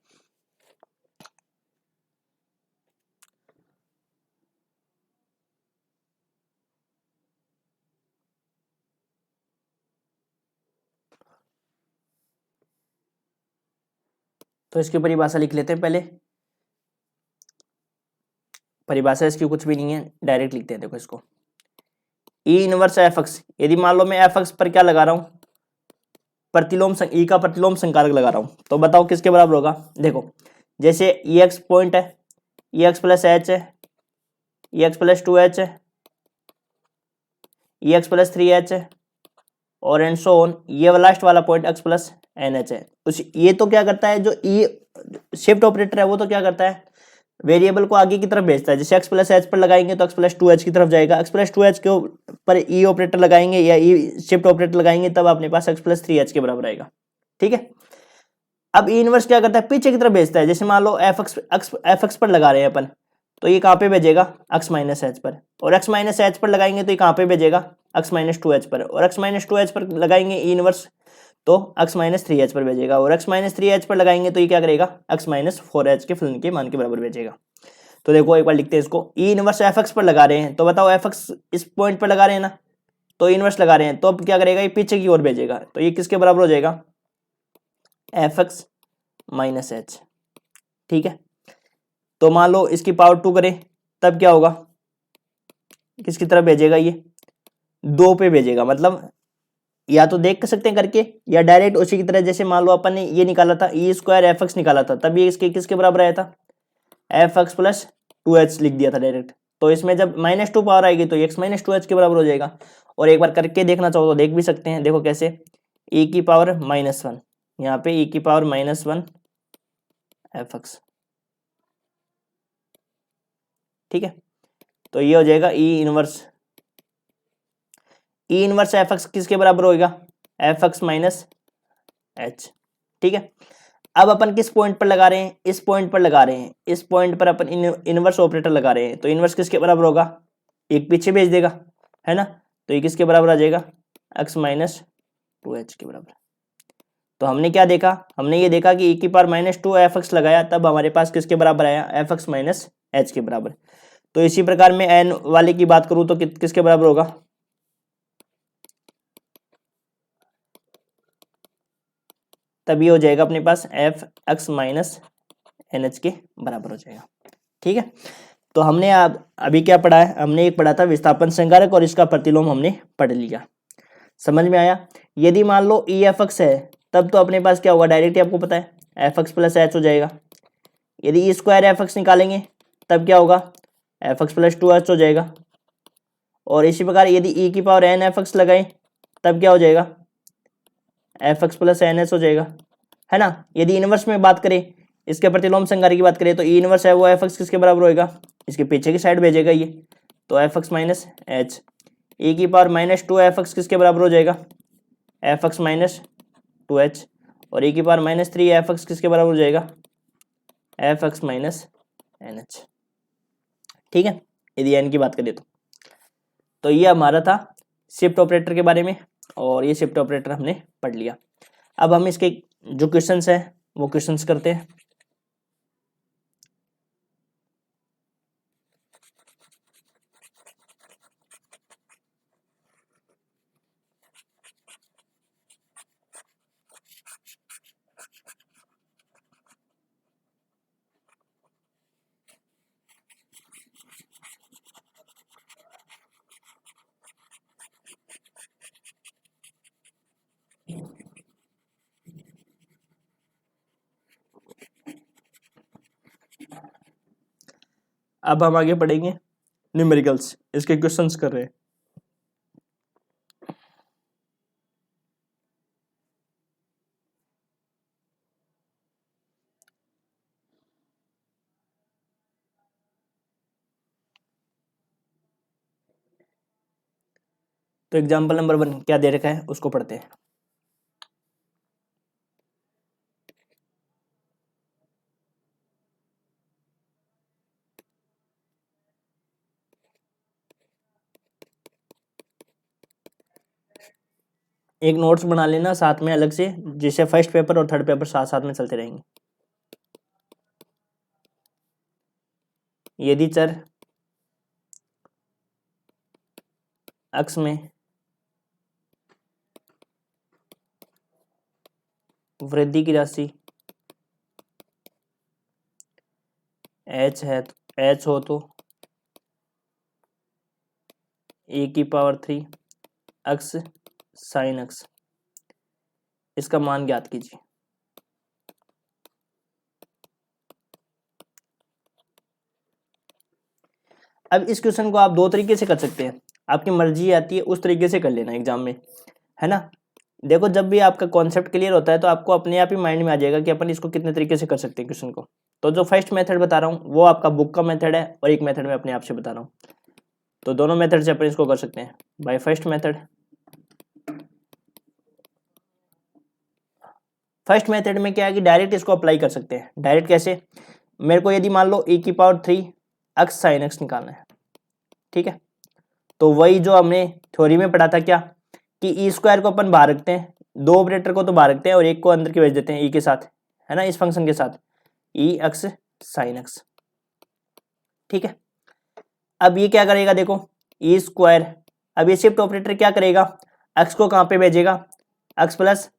तो इसकी परिभाषा लिख लेते हैं पहले। परिभाषा इसकी कुछ भी नहीं है, डायरेक्ट लिखते हैं। देखो इसको, ई इनवर्स एफ एक्स, यदि मान लो मैं एफ एक्स पर क्या लगा रहा हूँ, प्रतिलोम ई का प्रतिलोम संकारक लगा रहा हूँ, तो बताओ किसके बराबर होगा। देखो जैसे ई एक्स पॉइंट है, ई एक्स प्लस एच है, E x plus two h है, E x plus three h है, और एंड सो ऑन, ये लास्ट वाला point x plus N H है। उस ये तो क्या करता है, जो ई शिफ्ट ऑपरेटर है वो तो क्या करता है, वेरिएबल को आगे की तरफ भेजता है। जैसे एक्स प्लस एच पर लगाएंगे तो एक्स प्लस टू एच की तरफ जाएगा, एक्स प्लस टू एच के ऊपर ई ऑपरेटर लगाएंगे या ई शिफ्ट ऑपरेटर लगाएंगे, तब अपने पास एक्स प्लस थ्री एच के बराबर आएगा। ठीक है, अब ई इनवर्स क्या करता है, पीछे की तरफ भेजता है। जैसे मान लो एफ एक्स पर लगा रहे हैं अपन, तो ये कहाँ पे भेजेगा, एक्स माइनस एच पर, और एक्स माइनस एच पर लगाएंगे तो ये कहाँ पे भेजेगा, एक्स माइनस टू एच पर, और एक्स माइनस टू एच पर लगाएंगे ई इनवर्स तो एक्स माइनस थ्री एच पर भेजेगा, और एक्स माइनस थ्री एच पर लगाएंगे तो ये क्या करेगा, एक्स माइनस फोर एच के फलन के मान के बराबर भेजेगा। तो देखो एक बार लिखते हैं इसको, ई इनवर्स एफ एक्स पर लगा रहे हैं, तो बताओ एफ एक्स इस पॉइंट पर लगा रहे हैं ना, तो इनवर्स लगा रहे हैं, तो अब क्या करेगा, ये पीछे की ओर भेजेगा, तो ये किसके बराबर हो जाएगा, एफ एक्स माइनस एच। ठीक है, तो मान लो इसकी पावर टू करें, तब क्या होगा, किसकी तरफ भेजेगा, ये दो पे भेजेगा। मतलब या तो देख सकते हैं करके, या डायरेक्ट उसी की तरह, जैसे मान लो अपन ने ये निकाला था ई स्क्वायर एफ एक्स निकाला था, तब ये इसके किसके बराबर आया था, F x plus two H लिख दिया था डायरेक्ट। तो इसमें जब माइनस टू पावर आएगी तो एक्स माइनस टू एच के बराबर हो जाएगा। और एक बार करके देखना चाहो तो देख भी सकते हैं, देखो कैसे, ई की पावर माइनस वन, यहाँ पे ई की power minus one F x. ठीक है, तो ये हो जाएगा ई इनवर्स एफ एक्स किसके बराबर होगा, एफ एक्स माइनस एच। ठीक है, अब अपन किस पॉइंट पर लगा रहे हैं, इस पॉइंट पर लगा रहे हैं, इस पॉइंट पर अपन इनवर्स ऑपरेटर लगा रहे हैं, तो इनवर्स किसके बराबर होगा, एक पीछे भेज देगा, है ना, तो ये किसके बराबर आ जाएगा, एक्स माइनस टू एच के बराबर। तो हमने क्या देखा, हमने ये देखा कि ई की power minus two f x लगाया, तब हमारे पास किसके बराबर आया, एफ एक्स माइनस एच के बराबर। तो इसी प्रकार में एन वाले की बात करूं तो किसके बराबर होगा, तब ये हो जाएगा अपने पास F x minus N H के बराबर हो जाएगा। ठीक है, तो हमने अभी क्या पढ़ा है, हमने एक पढ़ा था विस्थापन संकारक और इसका प्रतिलोम हमने पढ़ लिया, समझ में आया। यदि मान लो ई एफ एक्स है, तब तो अपने पास क्या होगा, डायरेक्ट आपको पता है एफ एक्स प्लस एच हो जाएगा। यदि ई स्क्वायर एफ एक्स निकालेंगे तब क्या होगा, F x plus two H हो जाएगा। और इसी प्रकार यदि ई की पावर एन एफ एक्स लगाए तब क्या हो जाएगा, f x plus N h हो जाएगा, है ना। यदि इनवर्स में बात करें, इसके प्रतिलोम संकारक की बात करें, तो ई इनवर्स है वो एफ एक्स किसके बराबर होएगा, इसके पीछे की साइड भेजेगा ये, तो f x minus h. E की power minus two f x किसके बराबर हो जाएगा, f x minus two h. और ई की power minus three f x किसके बराबर हो जाएगा, f x minus N h. ठीक है, यदि एन की बात करें तो ये हमारा था शिफ्ट ऑपरेटर के बारे में, और ये शिफ्ट ऑपरेटर हमने पढ़ लिया। अब हम इसके जो क्वेश्चंस है वो क्वेश्चंस करते हैं। अब हम आगे पढ़ेंगे न्यूमेरिकल्स, इसके क्वेश्चंस कर रहे हैं। तो एग्जाम्पल नंबर 1 क्या दे रखा है उसको पढ़ते हैं। एक नोट्स बना लेना साथ में अलग से, जिससे फर्स्ट पेपर और थर्ड पेपर साथ साथ में चलते रहेंगे। यदि चर अक्ष में वृद्धि की राशि एच है तो एच हो तो ए की पावर 3 एक्स साइन एक्स, इसका मान ज्ञात कीजिए। अब इस क्वेश्चन को आप दो तरीके से कर सकते हैं, आपकी मर्जी आती है उस तरीके से कर लेना एग्जाम में, है ना। देखो जब भी आपका कॉन्सेप्ट क्लियर होता है तो आपको अपने आप ही माइंड में आ जाएगा कि अपन इसको कितने तरीके से कर सकते हैं क्वेश्चन को। तो जो फर्स्ट मेथड बता रहा हूँ वो आपका बुक का मेथड है और एक मेथड मैं अपने आप से बता रहा हूँ, तो दोनों मेथड से अपन इसको कर सकते हैं। बाय फर्स्ट मेथड में क्या है कि डायरेक्ट इसको अप्लाई कर सकते हैं। डायरेक्ट कैसे, मेरे को यदि मान लो e की पावर 3 एक्स साइन एक्स निकालना है, ठीक है, तो वही जो हमने थ्योरी में पढ़ा था क्या, कि ई स्क्वायर को अपन बाहर रखते हैं, दो ऑपरेटर को तो बाहर रखते हैं और एक को अंदर के भेज देते हैं ई के साथ, है ना, इस फंक्शन के साथ ई एक्स साइन एक्स, ठीक है। अब ये क्या करेगा, देखो ई स्क्वायर, अब ये शिफ्ट ऑपरेटर क्या करेगा, एक्स को कहाँ पे भेजेगा, एक्स प्लस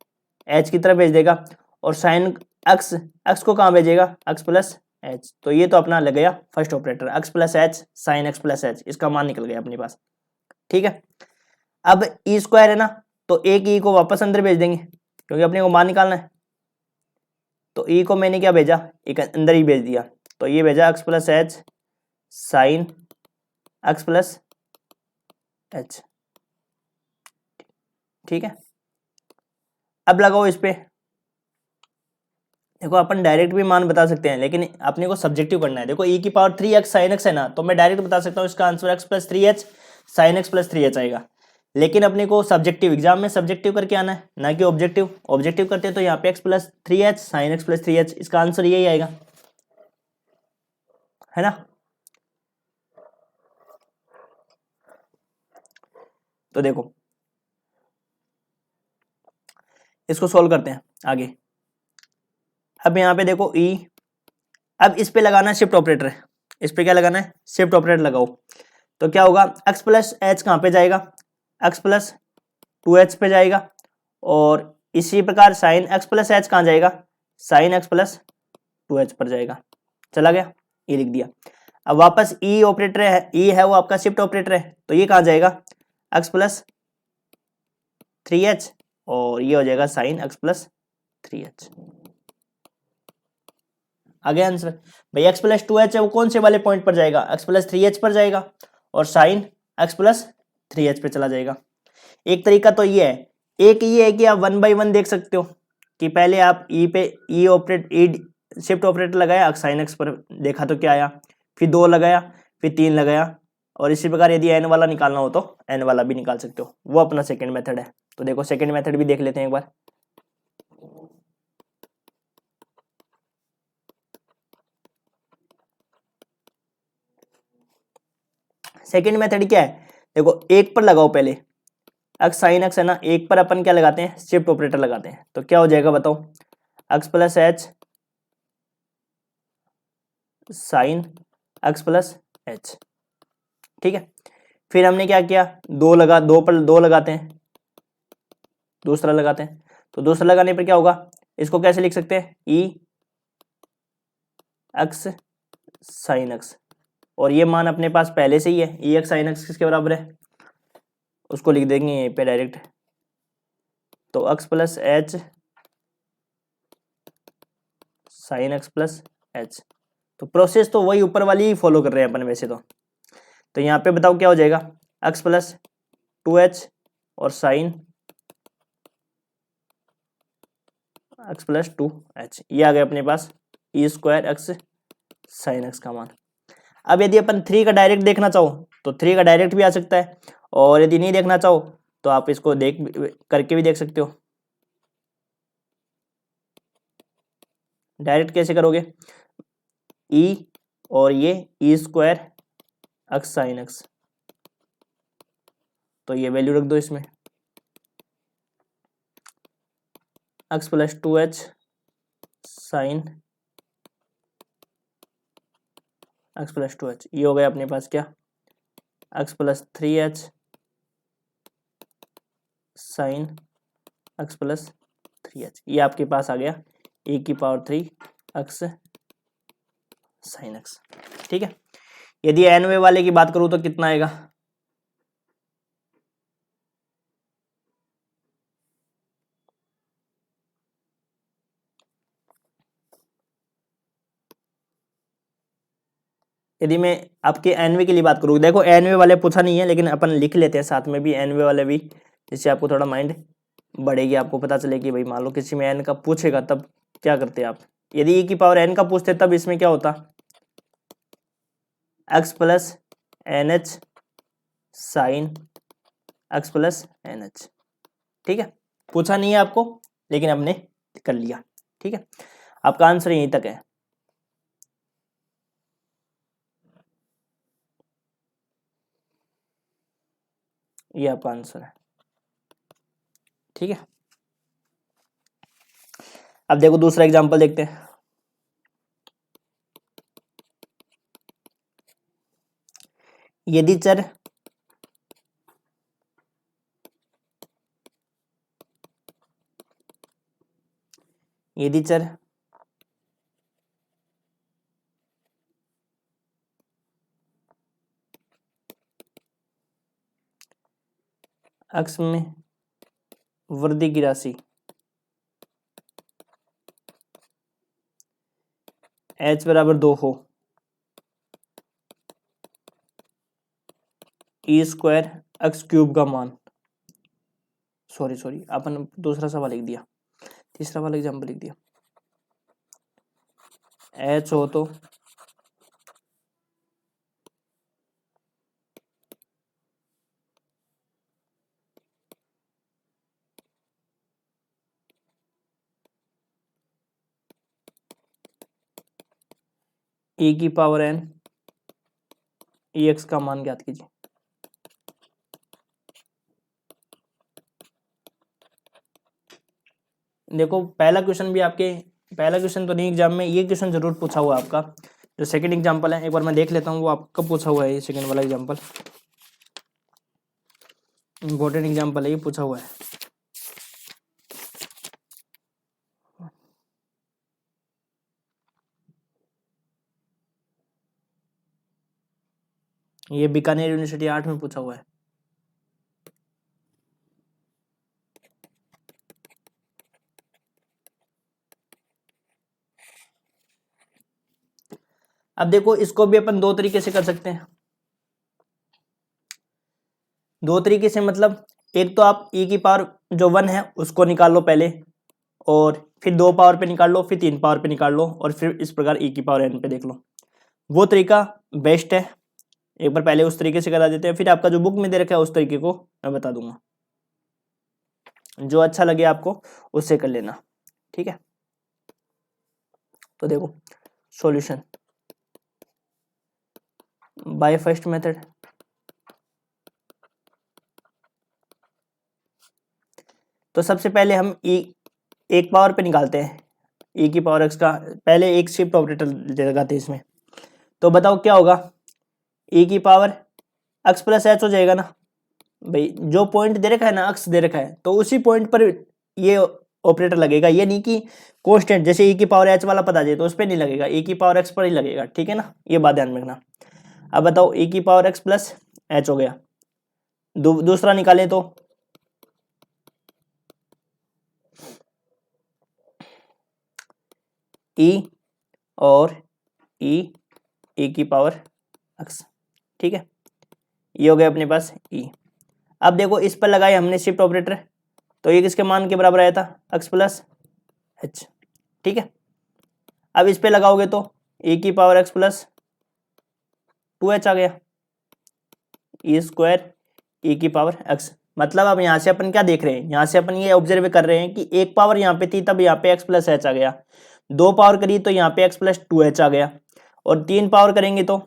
एच की तरफ भेज देगा, और साइन एक्स, एक्स को कहाँ भेजेगा, एक्स प्लस एच। तो ये तो अपना लग गया first operator, x plus h sine x plus H, इसका मान निकल गया अपने पास, ठीक है। अब ई स्क्वायर है ना, तो एक ई को वापस अंदर भेज देंगे क्योंकि अपने को मान निकालना है, तो ई को मैंने क्या भेजा, एक अंदर ही भेज दिया, तो ये भेजा x plus h sine x plus H, ठीक है। अब लगाओ इस पे, देखो अपन डायरेक्ट भी मान बता सकते हैं लेकिन अपने को सब्जेक्टिव करना है। देखो e की पावर 3 एक्स साइन एक्स है ना, तो मैं डायरेक्ट बता सकता हूँ इसका answer x plus 3 h sine x plus 3 H आएगा, लेकिन अपने को सब्जेक्टिव एग्जाम में सब्जेक्टिव करके आना है ना कि ऑब्जेक्टिव। ऑब्जेक्टिव करते हैं तो यहाँ पे x plus 3 h sine x plus 3 H, इसका आंसर यही आएगा, है ना। तो देखो इसको सोल्व करते हैं आगे। अब यहाँ पे देखो e, अब इस पे लगाना है शिफ्ट ऑपरेटर, इस पे क्या लगाना है, शिफ्ट ऑपरेटर लगाओ, तो क्या होगा, एक्स प्लस एच कहाँ पे जाएगा, एक्स प्लस 2h पे जाएगा, और इसी प्रकार साइन एक्स प्लस एच कहाँ जाएगा, साइन एक्स प्लस 2h पर जाएगा, चला गया, ये लिख दिया। अब वापस ई ऑपरेटर है, ई है वो आपका शिफ्ट ऑपरेटर है, तो ये कहाँ जाएगा, एक्स प्लस 3h, और ये हो जाएगा साइन एक्स प्लस 3h। आगे आंसर भाई एक्स प्लस 2h है वो कौन से वाले पॉइंट पर जाएगा, एक्स प्लस 3h पर जाएगा, और साइन एक्स प्लस 3h पे चला जाएगा। एक तरीका तो ये है, एक ये है कि आप 1/1 देख सकते हो कि पहले आप ई पे ई ऑपरेट ई शिफ्ट ऑपरेटर लगाया, साइन एक्स पर देखा तो क्या आया, फिर 2 लगाया, फिर 3 लगाया, और इसी प्रकार यदि एन वाला निकालना हो तो एन वाला भी निकाल सकते हो, वो अपना सेकंड मेथड है। तो देखो सेकंड मेथड भी देख लेते हैं एक बार। सेकंड मेथड क्या है, देखो एक पर लगाओ पहले, एक्स साइन एक्स है ना, एक पर अपन क्या लगाते हैं, शिफ्ट ऑपरेटर लगाते हैं, तो क्या हो जाएगा बताओ, x plus h sine x plus H, ठीक है। फिर हमने क्या किया, दो पर दो लगाते हैं, दूसरा लगाते हैं, तो दूसरा लगाने पर क्या होगा, इसको कैसे लिख सकते हैं, ई एक्स साइन एक्स, और ये मान अपने पास पहले से ही है, ई एक्स साइन एक्स किसके बराबर है, उसको लिख देंगे यहीं पे डायरेक्ट, तो x plus h sine x plus H. तो प्रोसेस तो वही ऊपर वाली ही फॉलो कर रहे हैं अपन वैसे तो यहाँ पे बताओ क्या हो जाएगा, एक्स प्लस 2h और साइन एक्स प्लस 2h, ये आ गया अपने पास E square x sine x का मान। अब यदि अपन 3 का डायरेक्ट देखना चाहो तो 3 का डायरेक्ट भी आ सकता है, और यदि नहीं देखना चाहो तो आप इसको देख करके भी देख सकते हो। डायरेक्ट कैसे करोगे, ई और ये E square x sine x, तो ये वैल्यू रख दो इसमें, x plus 2h sine x plus 2h, ये हो गया अपने पास क्या, x plus 3h sine x plus 3h, ये आपके पास आ गया e की पावर 3 एक्स साइन एक्स। ठीक है, यदि एनवे वाले की बात करूं तो कितना आएगा, यदि मैं आपके एनवे के लिए बात करूँ, देखो एनवे वाले पूछा नहीं है लेकिन अपन लिख लेते हैं साथ में भी एनवे वाले भी, जिससे आपको थोड़ा माइंड बढ़ेगी, आपको पता चले कि भाई मान लो किसी में एन का पूछेगा तब क्या करते आप। यदि e की पावर n का पूछते तब इसमें क्या होता, x plus N h sine x plus N h. ठीक है, पूछा नहीं है आपको लेकिन हमने कर लिया। ठीक है, आपका आंसर यहीं तक है। ये आपका आंसर है। ठीक है, अब देखो दूसरा एग्जांपल देखते हैं। यदि चर यदि चर अक्ष में वृद्धि की राशि h बराबर 2 हो, ई स्क्वायर एक्स क्यूब का मान, सॉरी अपन दूसरा सवाल लिख दिया, तीसरा वाला एग्जाम्पल लिख दिया। h हो तो e की पावर n ई एक्स का मान ज्ञात कीजिए। देखो पहला क्वेश्चन भी आपके, पहला क्वेश्चन तो नहीं एग्जाम में, ये क्वेश्चन जरूर पूछा हुआ है आपका। जो सेकंड एग्जांपल है एक बार मैं देख लेता हूँ वो आपका पूछा हुआ है, ये सेकंड वाला एग्जांपल इंपॉर्टेंट एग्जांपल है, ये पूछा हुआ है। ये बीकानेर यूनिवर्सिटी 8 में पूछा हुआ है। अब देखो इसको भी अपन दो तरीके से कर सकते हैं, दो तरीके से मतलब एक तो आप e की पावर जो 1 है उसको निकाल लो पहले, और फिर 2 पावर पे निकाल लो, फिर 3 पावर पे निकाल लो, और फिर इस प्रकार e की पावर n पे देख लो। वो तरीका बेस्ट है, एक बार पहले उस तरीके से करा देते हैं, फिर आपका जो बुक में दे रखा है उस तरीके को मैं बता दूंगा, जो अच्छा लगे आपको उससे कर लेना। ठीक है, तो देखो सॉल्यूशन बाय फर्स्ट मेथड। तो सबसे पहले हम एक पावर पे निकालते हैं, e की पावर x का पहले एक शिफ्ट ऑपरेटर लगाते हैं इसमें। तो बताओ क्या होगा, e की पावर x प्लस एच हो जाएगा ना भाई, जो पॉइंट दे रखा है ना, अक्स दे रखा है तो उसी पॉइंट पर ये ऑपरेटर लगेगा, ये नहीं कि कांस्टेंट जैसे e की पावर h वाला पता जाए तो उस पर नहीं लगेगा, e की पावर x पर ही लगेगा। ठीक है ना, ये बात ध्यान रखना। अब बताओ e की पावर x प्लस एच हो गया, दूसरा निकालें तो e और e की पावर x। ठीक है, ये हो गया अपने पास e। अब देखो इस पर लगाए हमने शिफ्ट ऑपरेटर, तो ये किसके मान के बराबर आया था, x प्लस एच। ठीक है, अब इस पे लगाओगे तो e की पावर x प्लस 2h आ गया, ई स्क्वायर ई की पावर x। मतलब अब यहाँ से अपन क्या देख रहे हैं, यहाँ से अपन ये ऑब्जर्व कर रहे हैं कि एक पावर यहाँ पे थी तब यहाँ पे x प्लस एच आ गया, दो पावर करी तो यहाँ पे x प्लस 2h आ गया, और तीन पावर करेंगे तो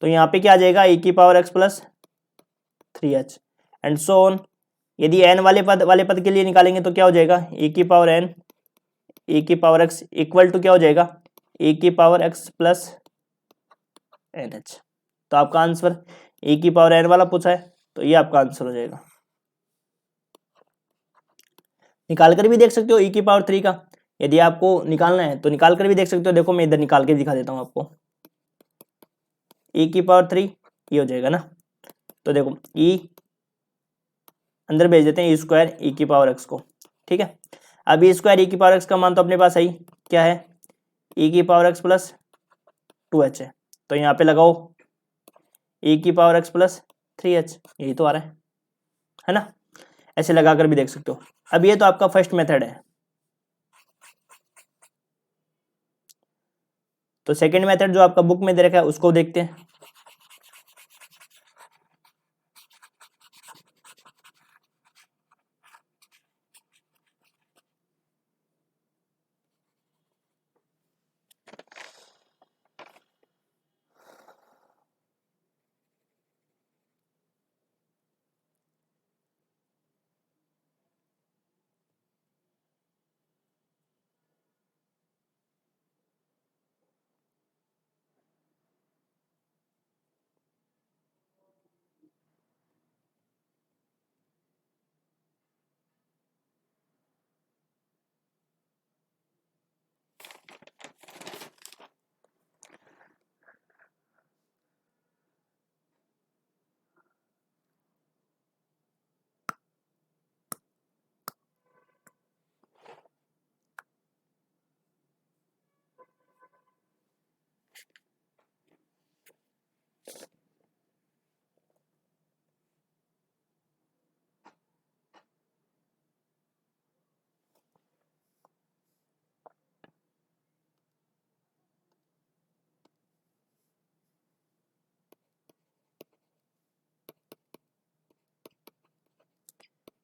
यहाँ पे क्या आ जाएगा, e की power x plus 3h and so on. यदि n वाले पद के लिए निकालेंगे तो क्या हो जाएगा, e की पावर n e की पावर x इक्वल टू क्या हो जाएगा, e की पावर x प्लस NH। तो आपका आंसर e की पावर n वाला पूछा है तो ये आपका आंसर हो जाएगा। निकाल कर भी देख सकते हो e की पावर 3 का, यदि आपको निकालना है तो निकाल कर भी देख सकते हो। देखो मैं इधर निकाल के दिखा देता हूँ आपको, e की पावर 3 ये हो जाएगा ना। तो देखो e अंदर भेज देते हैं ई स्क्वायर ई की पावर एक्स को, ठीक है। अब ई स्क्वायर ई की पावर एक्स का मान तो अपने पास आई क्या है, ई की पावर एक्स प्लस 2h है। तो यहाँ पे लगाओ ई की पावर एक्स प्लस 3h, यही तो आ रहा है ना। ऐसे लगा कर भी देख सकते हो। अब ये तो आपका फर्स्ट मेथड है। तो सेकंड मेथड जो आपका बुक में दे रखा है उसको देखते हैं।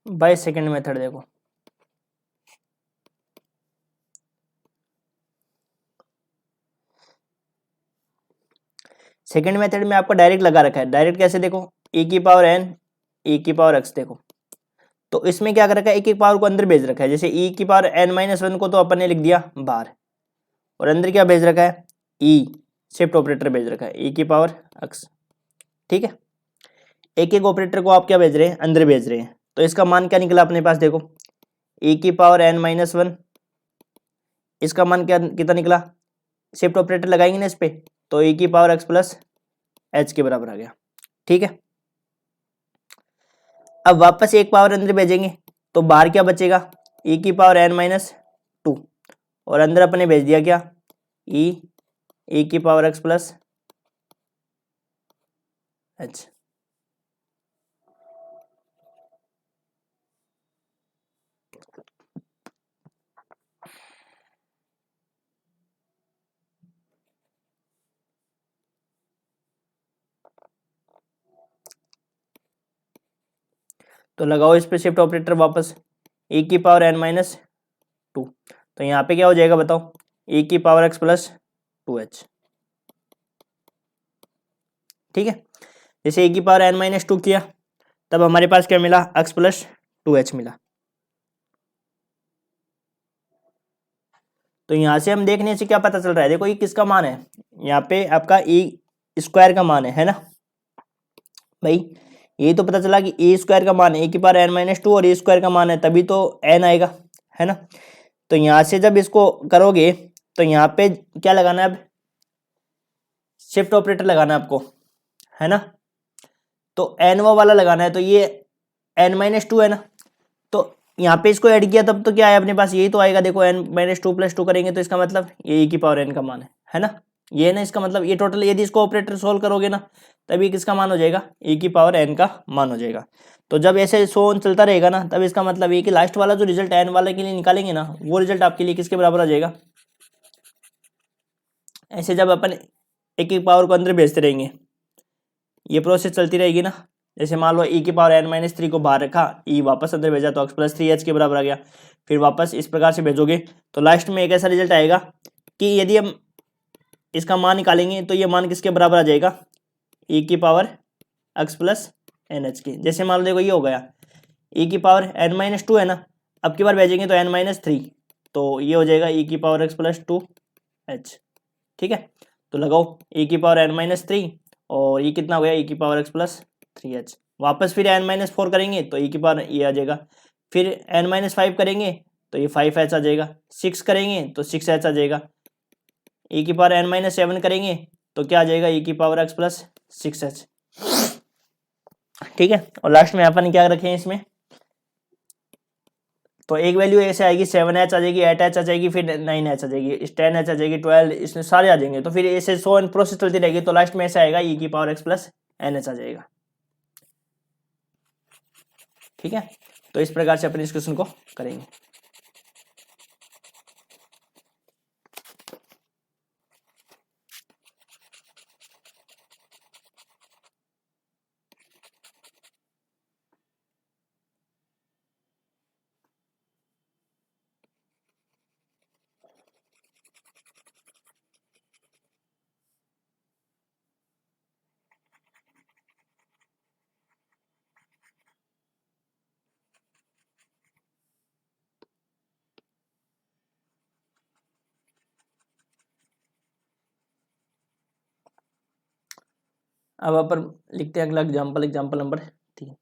बाय सेकंड मेथड देखो, सेकंड मेथड में आपका डायरेक्ट लगा रखा है। डायरेक्ट कैसे देखो, e की पावर n e की पावर x देखो, तो इसमें क्या कर रखा है, एक एक पावर को अंदर भेज रखा है। जैसे e की पावर n-1 को तो अपन ने लिख दिया बाहर, और अंदर क्या भेज रखा है, e शिफ्ट ऑपरेटर भेज रखा है e की पावर x, ठीक है। एक एक ऑपरेटर को आप क्या भेज रहे हैं, अंदर भेज रहे हैं। तो इसका मान क्या निकला अपने पास देखो, e की पावर n-1, इसका मान क्या कितना निकला, शिफ्ट ऑपरेटर लगाएंगे ना इस पे, तो e की पावर x प्लस h के बराबर आ गया, ठीक है। अब वापस एक पावर अंदर भेजेंगे तो बाहर क्या बचेगा, e की पावर n-2, और अंदर अपने भेज दिया क्या, e की पावर x प्लस h। तो लगाओ इस पे शिफ्ट ऑपरेटर वापस, e की पावर n-2, तो यहाँ पे क्या हो जाएगा बताओ, e की पावर x प्लस 2h, ठीक है। जैसे e की पावर n-2 किया तब हमारे पास क्या मिला, x प्लस 2h मिला। तो यहाँ से हम देखने से क्या पता चल रहा है, देखो ये किसका मान है, यहाँ पे आपका e स्क्वायर का मान है ना भाई। ये तो पता चला कि ए स्क्वायर का मान है, e की पावर n-2 और ए स्क्वायर का मान है, तभी तो n आएगा, है ना। तो यहाँ से जब इसको करोगे तो यहाँ पे क्या लगाना है, अब शिफ्ट ऑपरेटर लगाना है आपको, है ना। तो n वाला लगाना है, तो ये n-2 है ना, तो यहाँ पे इसको ऐड किया तब तो क्या आया अपने पास, यही तो आएगा। देखो n-2 प्लस 2 करेंगे तो इसका मतलब ये e की पावर n का मान है ना। ये है ना इसका मतलब, ये टोटल यदि इसको ऑपरेटर सोल्व करोगे ना तभी किसका मान हो जाएगा, e की पावर n का मान हो जाएगा। तो जब ऐसे सो ऑन चलता रहेगा ना, तब इसका मतलब ये कि लास्ट वाला जो रिजल्ट n वाले के लिए निकालेंगे ना, वो रिजल्ट आपके लिए किसके बराबर आ जाएगा। ऐसे जब अपन एक एक पावर को अंदर भेजते रहेंगे, ये प्रोसेस चलती रहेगी ना। जैसे मान लो e की पावर n-3 को बाहर रखा, e वापस अंदर भेजा तो x प्लस 3h के बराबर आ गया। फिर वापस इस प्रकार से भेजोगे तो लास्ट में एक ऐसा रिजल्ट आएगा कि यदि हम इसका मान निकालेंगे तो ये मान किसके बराबर आ जाएगा, e की पावर x प्लस NH के। जैसे मान लो देखो ये हो गया, e की पावर n-2 है ना, अब की बार भेजेंगे तो n-3, तो ये हो जाएगा e की पावर x प्लस 2h, ठीक है। तो लगाओ e की पावर n-3 और ये कितना हो गया, e की पावर x प्लस 3h। वापस फिर n-4 करेंगे तो e की पावर ये आ जाएगा फिर n-5 करेंगे तो ये 5h आ जाएगा, 6 करेंगे तो 6h आ जाएगा, e की पावर n-7 करेंगे तो क्या आ जाएगा, e की पावर x प्लस 6h। ठीक है, और लास्ट में अपन क्या रखें इसमें, तो एक वैल्यू ऐसे आएगी 7h आ जाएगी, 8h आ जाएगी, फिर 9h आ जाएगी, 10h आ जाएगी, 12, इसमें सारे आ जाएंगे, तो फिर ऐसे सो एन प्रोसेस चलती रहेगी, तो लास्ट में ऐसे आएगा e की पावर x प्लस nh आ जाएगा। ठीक है, तो इस प्रकार से अपन इस क्वेश्चन को करेंगे। अब अपन लिखते हैं अगला एग्जाम्पल, एग्जाम्पल नंबर 3।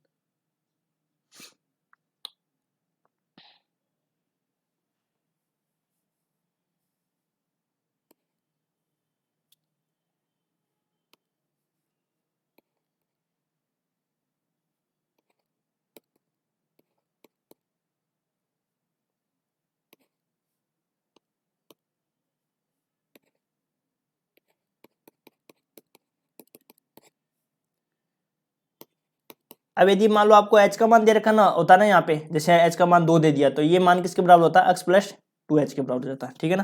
अब यदि मान लो आपको h का मान दे रखा ना होता ना, यहाँ पे जैसे h का मान 2 दे दिया, तो ये मान किसके बराबर होता है, x प्लस 2h के बराबर होता है। ठीक है ना,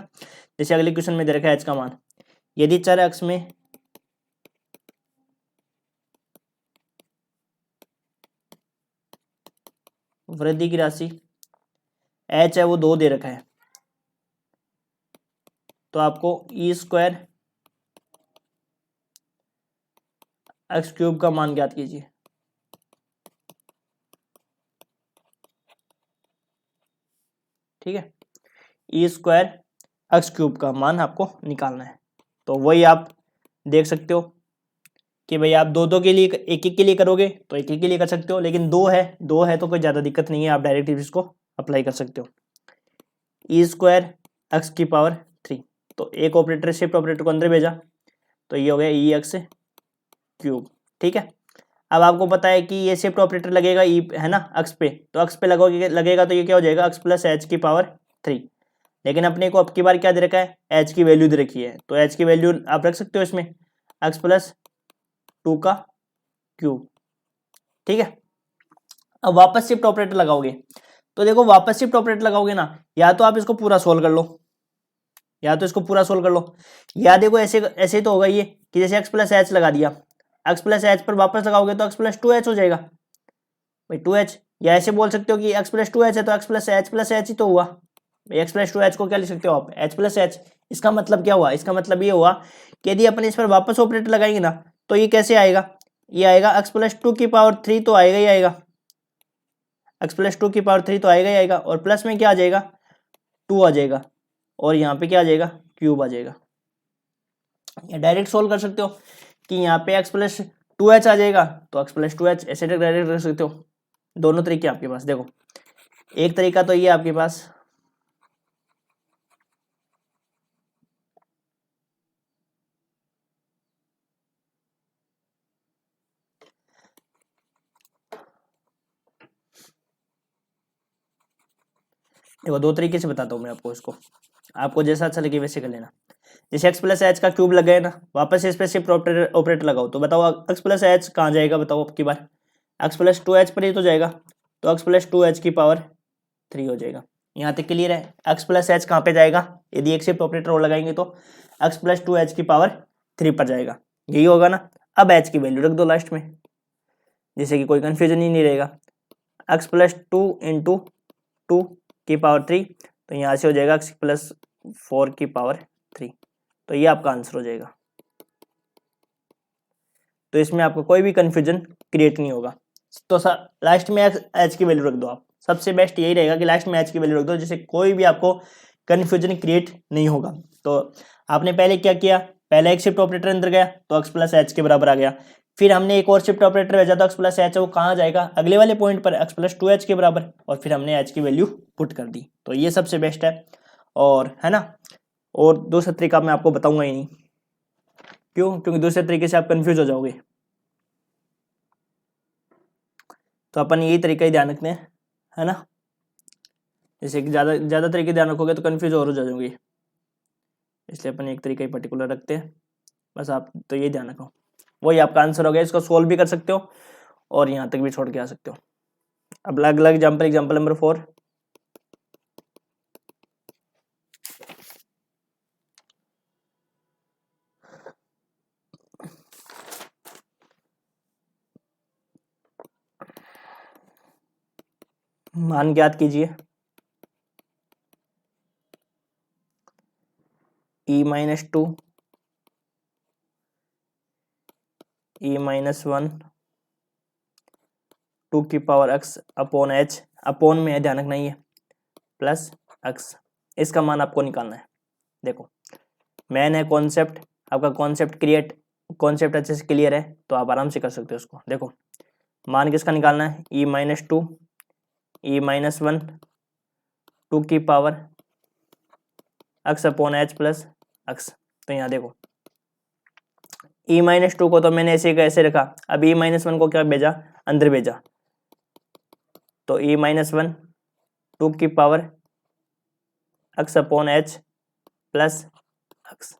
जैसे अगले क्वेश्चन में दे रखा है h का मान, यदि चर x में वृद्धि की राशि h है वो 2 दे रखा है, तो आपको e² x³ का मान ज्ञात कीजिए। ठीक है, e² x³ का मान आपको निकालना है, तो वही आप देख सकते हो कि भाई आप दो के लिए, एक के लिए करोगे तो एक के लिए कर सकते हो, लेकिन दो है तो कोई ज़्यादा दिक्कत नहीं है, आप डायरेक्ट इसको अप्लाई कर सकते हो। e² x³, तो एक ऑपरेटर शिफ्ट ऑपरेटर को अंदर भेजा तो ये हो गया e(x³). ठीक है, अब आपको पता है कि ये शिफ्ट ऑपरेटर लगेगा ई है ना अक्ष पे, तो अक्ष पे लगेगा तो ये क्या हो जाएगा, x प्लस h⁻3। लेकिन अपने को अब की बार क्या दे रखा है, h की वैल्यू दे रखी है, तो h की वैल्यू आप रख सकते हो इसमें x प्लस 2 ठीक है, अब वापस शिफ्ट ऑपरेटर लगाओगे, तो देखो वापस शिफ्ट ऑपरेटर लगाओगे ना, या तो आप इसको पूरा सोल्व कर लो, या देखो ऐसे तो होगा ये कि जैसे x प्लस एच लगा दिया, x प्लस एच पर वापस लगाओगे तो x प्लस 2h हो जाएगा भाई 2h, या ऐसे बोल सकते हो कि x प्लस 2h है तो x प्लस h ही तो हुआ, x प्लस 2h को क्या लिख सकते हो आप, h प्लस h। इसका मतलब क्या हुआ, इसका मतलब ये हुआ कि यदि अपन इस पर वापस ऑपरेटर लगाएंगे ना, तो ये कैसे आएगा, ये आएगा x प्लस 2 तो आएगा ही आएगा, x प्लस 2 तो आएगा ही आएगा, और प्लस में क्या आ जाएगा, 2 आ जाएगा, और यहाँ पे क्या आ जाएगा, क्यूब आ जाएगा। या डायरेक्ट सोल्व कर सकते हो कि यहाँ पे x प्लस 2h आ जाएगा, तो x प्लस 2h ऐसे डायरेक्ट कर सकते हो। दोनों तरीके आपके पास, देखो एक तरीका तो ये आपके पास, देखो दो तरीके से बताता हूँ मैं आपको, इसको आपको जैसा अच्छा लगे वैसे कर लेना। जैसे x प्लस एच का क्यूब लग गया ना, वापस इस पे शिफ्ट ऑपरेटर लगाओ, तो बताओ x प्लस एच कहाँ जाएगा, बताओ अब की बार x प्लस 2h पर ही तो जाएगा, तो x प्लस 2h⁻3 हो जाएगा। यहाँ तक क्लियर है, x प्लस एच कहाँ पे जाएगा, यदि एक शिफ्ट ऑपरेटर और लगाएंगे तो x प्लस 2h⁻3 पर जाएगा, यही होगा ना। अब h की वैल्यू रख दो लास्ट में, जैसे कि कोई कंफ्यूजन ही नहीं रहेगा, x प्लस 2 × 2⁻3, तो यहाँ से हो जाएगा x प्लस 4⁻3, तो ये आपका आंसर हो जाएगा। तो इसमें आपको कोई भी कंफ्यूजन क्रिएट नहीं होगा, तो लास्ट में h की वैल्यू रख दो आप, सबसे बेस्ट यही रहेगा कि लास्ट में h की वैल्यू रख दो, जिससे कोई भी आपको कंफ्यूजन क्रिएट नहीं होगा। तो आपने पहले क्या किया, पहले एक शिफ्ट ऑपरेटर अंदर गया तो x प्लस एच के बराबर आ गया, फिर हमने एक और शिफ्ट ऑपरेटर भेजा था x प्लस एच, वो कहाँ जाएगा, अगले वाले पॉइंट पर x प्लस 2h के बराबर, और फिर हमने h की वैल्यू पुट कर दी। तो ये सबसे बेस्ट है, और है ना। और दूसरा तरीका मैं आपको बताऊंगा ही नहीं, क्यों, क्योंकि दूसरे तरीके से आप कंफ्यूज हो जाओगे। तो अपन यही तरीका ही ध्यान रखते हैं, है ना। जैसे कि ज़्यादा तरीके ध्यान रखोगे तो कंफ्यूज और हो जाओगे, इसलिए अपन एक तरीका ही पर्टिकुलर रखते हैं। बस आप तो ये ध्यान रखो, वही आपका आंसर हो गया। इसको सोल्व भी कर सकते हो और यहाँ तक भी छोड़ के आ सकते हो। अब अलग अलग एग्जाम्पल नंबर 4। मान ज्ञात कीजिए e-2 e-1 2 की power x upon h, upon में है, ध्यान रखना ही है, प्लस x। इसका मान आपको निकालना है। देखो मैन है कॉन्सेप्ट, आपका कॉन्सेप्ट अच्छे से क्लियर है तो आप आराम से कर सकते हो उसको। देखो मान किसका निकालना है, e-2 e-1 2 की power x upon h plus x। तो यहाँ देखो e-2 को तो मैंने ऐसे कैसे रखा, अब e-1 को क्या भेजा, अंदर भेजा, तो e-1 2 की power x upon h plus x।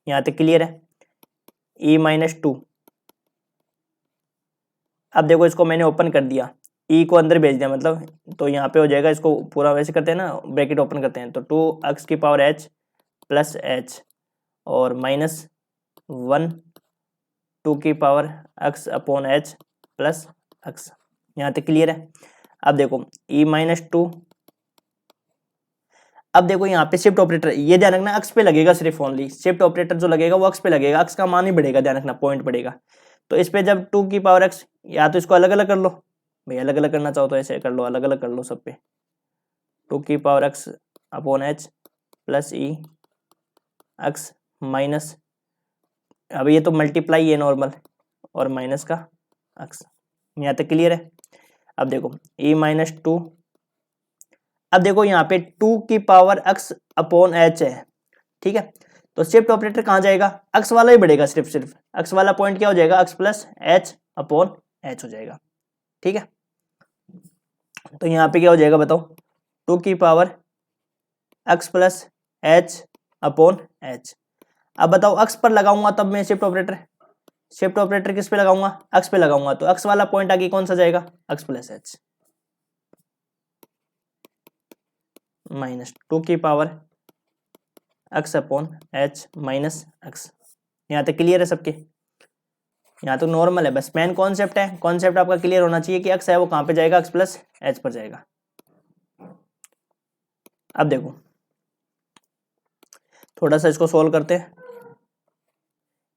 यहाँ तक क्लियर है, e-2। अब देखो इसको मैंने ओपन कर दिया, e को अंदर भेज दिया मतलब, तो यहाँ पे हो जाएगा, इसको पूरा वैसे करते हैं ना, ब्रैकेट ओपन करते हैं, तो 2x की पावर h प्लस h और -1 2 की power x upon h plus x। यहाँ तक क्लियर है। अब देखो e-2, अब देखो यहाँ पे शिफ्ट ऑपरेटर, ये ध्यान रखना x पे लगेगा सिर्फ, ओनली शिफ्ट ऑपरेटर जो लगेगा वो x पे लगेगा, x का मान ही बढ़ेगा, ध्यान रखना पॉइंट बढ़ेगा। तो इस पे जब 2 की पावर x, या तो इसको अलग अलग कर लो भाई, अलग अलग करना चाहो तो ऐसे कर लो, अलग अलग कर लो सब पे, 2 की power x upon h plus e x minus, अब ये तो मल्टीप्लाई है नॉर्मल, और माइनस का x। यहाँ तक क्लियर है। अब देखो e-2, अब देखो यहाँ पे 2 की पावर x अपॉन h है, ठीक है। तो शिफ्ट ऑपरेटर कहाँ जाएगा, x वाला ही बढ़ेगा, सिर्फ x वाला पॉइंट क्या हो जाएगा, x plus h upon h हो जाएगा, ठीक है। तो यहाँ पे क्या हो जाएगा बताओ, 2 की power x plus h upon h। अब बताओ x पर लगाऊंगा तब मैं शिफ्ट ऑपरेटर किस पे लगाऊंगा, x पे लगाऊंगा, तो x वाला पॉइंट आगे कौन सा जाएगा, x प्लस h माइनस 2 की power x upon h minus x। यहाँ तक क्लियर है सबके, यहाँ तो नॉर्मल है, बस मेन कॉन्सेप्ट है, कॉन्सेप्ट आपका क्लियर होना चाहिए कि x है वो कहाँ पे जाएगा, x प्लस h पर जाएगा। अब देखो थोड़ा सा इसको सोल्व करते हैं।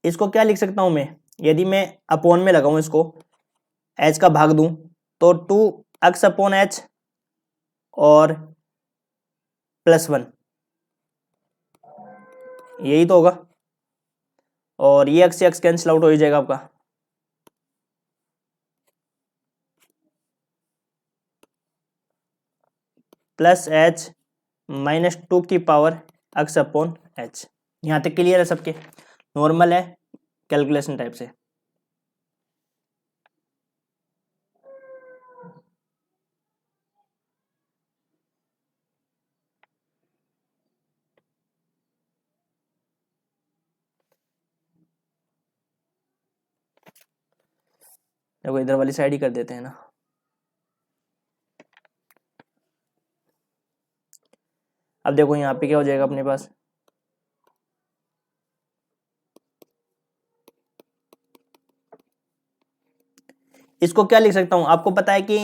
इसको क्या लिख सकता हूं मैं, यदि मैं अपॉन में लगाऊं, इसको h का भाग दूं, तो 2x अपॉन h और +1, यही तो होगा, और ये x से x कैंसिल आउट हो ही जाएगा आपका, प्लस h माइनस 2 की पावर x अपॉन h। यहाँ तक क्लियर है सबके, नॉर्मल है कैलकुलेशन टाइप से। देखो इधर वाली साइड ही कर देते हैं ना। अब देखो यहाँ पे क्या हो जाएगा अपने पास, इसको क्या लिख सकता हूँ, आपको पता है कि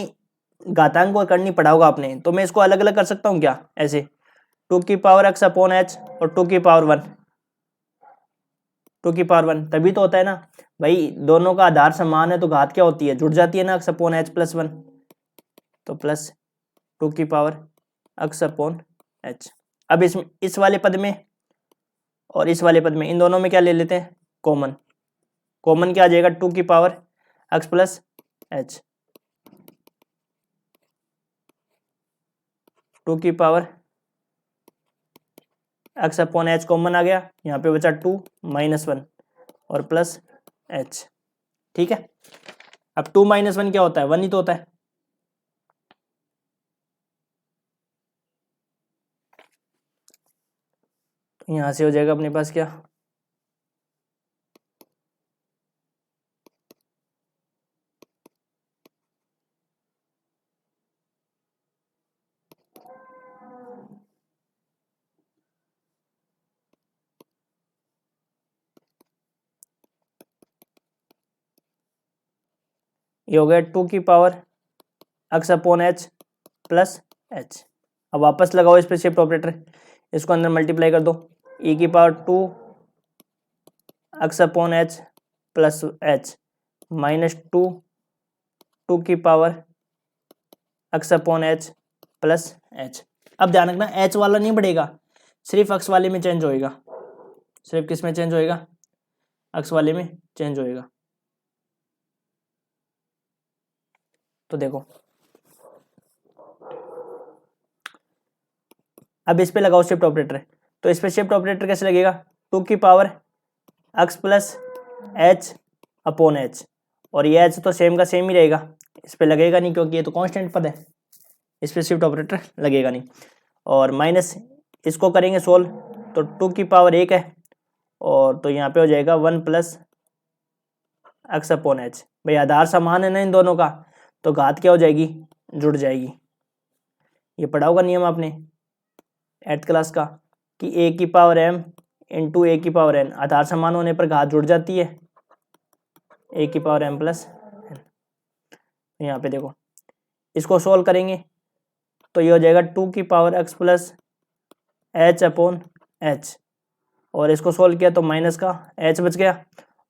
घातांक को करनी पड़ा होगा आपने, तो मैं इसको अलग अलग कर सकता हूँ क्या, ऐसे 2 की पावर x अपॉन h और 2 की पावर 1, 2 की पावर 1, तभी तो होता है ना भाई, दोनों का आधार समान है तो घात क्या होती है, जुड़ जाती है ना, x अपॉन h प्लस 1, तो प्लस 2 की पावर x अपॉन h। अब इस वाले पद में और इस वाले पद में, इन दोनों में क्या ले लेते हैं, कॉमन, कॉमन क्या आ जाएगा, 2 की पावर x प्लस एच, 2 की power x upon H common आ गया, यहाँ पे बचा 2 माइनस 1 और प्लस एच। ठीक है, अब 2 माइनस 1 क्या होता है, 1 ही तो होता है। यहाँ से हो जाएगा अपने पास क्या, ये हो गया 2 की power x upon H plus h. अब वापस लगाओ इस पे शिफ्ट ऑपरेटर, इसको अंदर मल्टीप्लाई कर दो, e की power 2 x upon H plus H minus 2 की power x upon H plus h. अब ध्यान रखना h वाला नहीं बढ़ेगा, सिर्फ x वाले में चेंज होएगा, सिर्फ किस में चेंज होएगा, x वाले में चेंज होएगा। तो देखो अब इस पे लगाओ शिफ्ट ऑपरेटर, तो इस पे शिफ्ट ऑपरेटर कैसे लगेगा, 2 की power x plus H upon H, और ये एच तो सेम का सेम ही रहेगा, इस पे लगेगा नहीं क्योंकि ये तो कांस्टेंट पद है, इस पे शिफ्ट ऑपरेटर लगेगा नहीं। और माइनस इसको करेंगे सोल्व, तो 2 की पावर 1 है, और तो यहाँ पे हो जाएगा 1 प्लस x अपॉन एच। भाई आधार समान है ना इन दोनों का, तो घात क्या हो जाएगी, जुड़ जाएगी। ये पढ़ा होगा नियम आपने 8th क्लास का कि a की पावर m इंटू a की पावर n, आधार समान होने पर घात जुड़ जाती है, a की पावर m प्लस n। यहाँ पे देखो इसको सोल्व करेंगे तो ये हो जाएगा 2 की power x plus H upon H, और इसको सोल्व किया तो माइनस का h बच गया,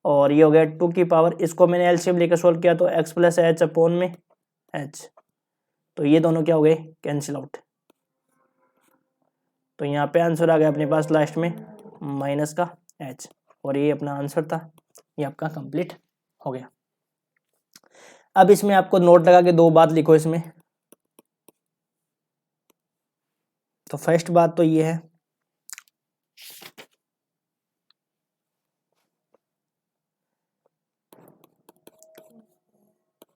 और ये हो गया 2 की पावर, इसको मैंने एलसीएम लेकर सोल्व किया तो x प्लस एच अपॉन में h, तो ये दोनों क्या हो गए, कैंसिल आउट। तो यहाँ पे आंसर आ गया अपने पास लास्ट में माइनस का h, और ये अपना आंसर था, ये आपका कंप्लीट हो गया। अब इसमें आपको नोट लगा के 2 बात लिखो इसमें। तो फर्स्ट बात तो ये है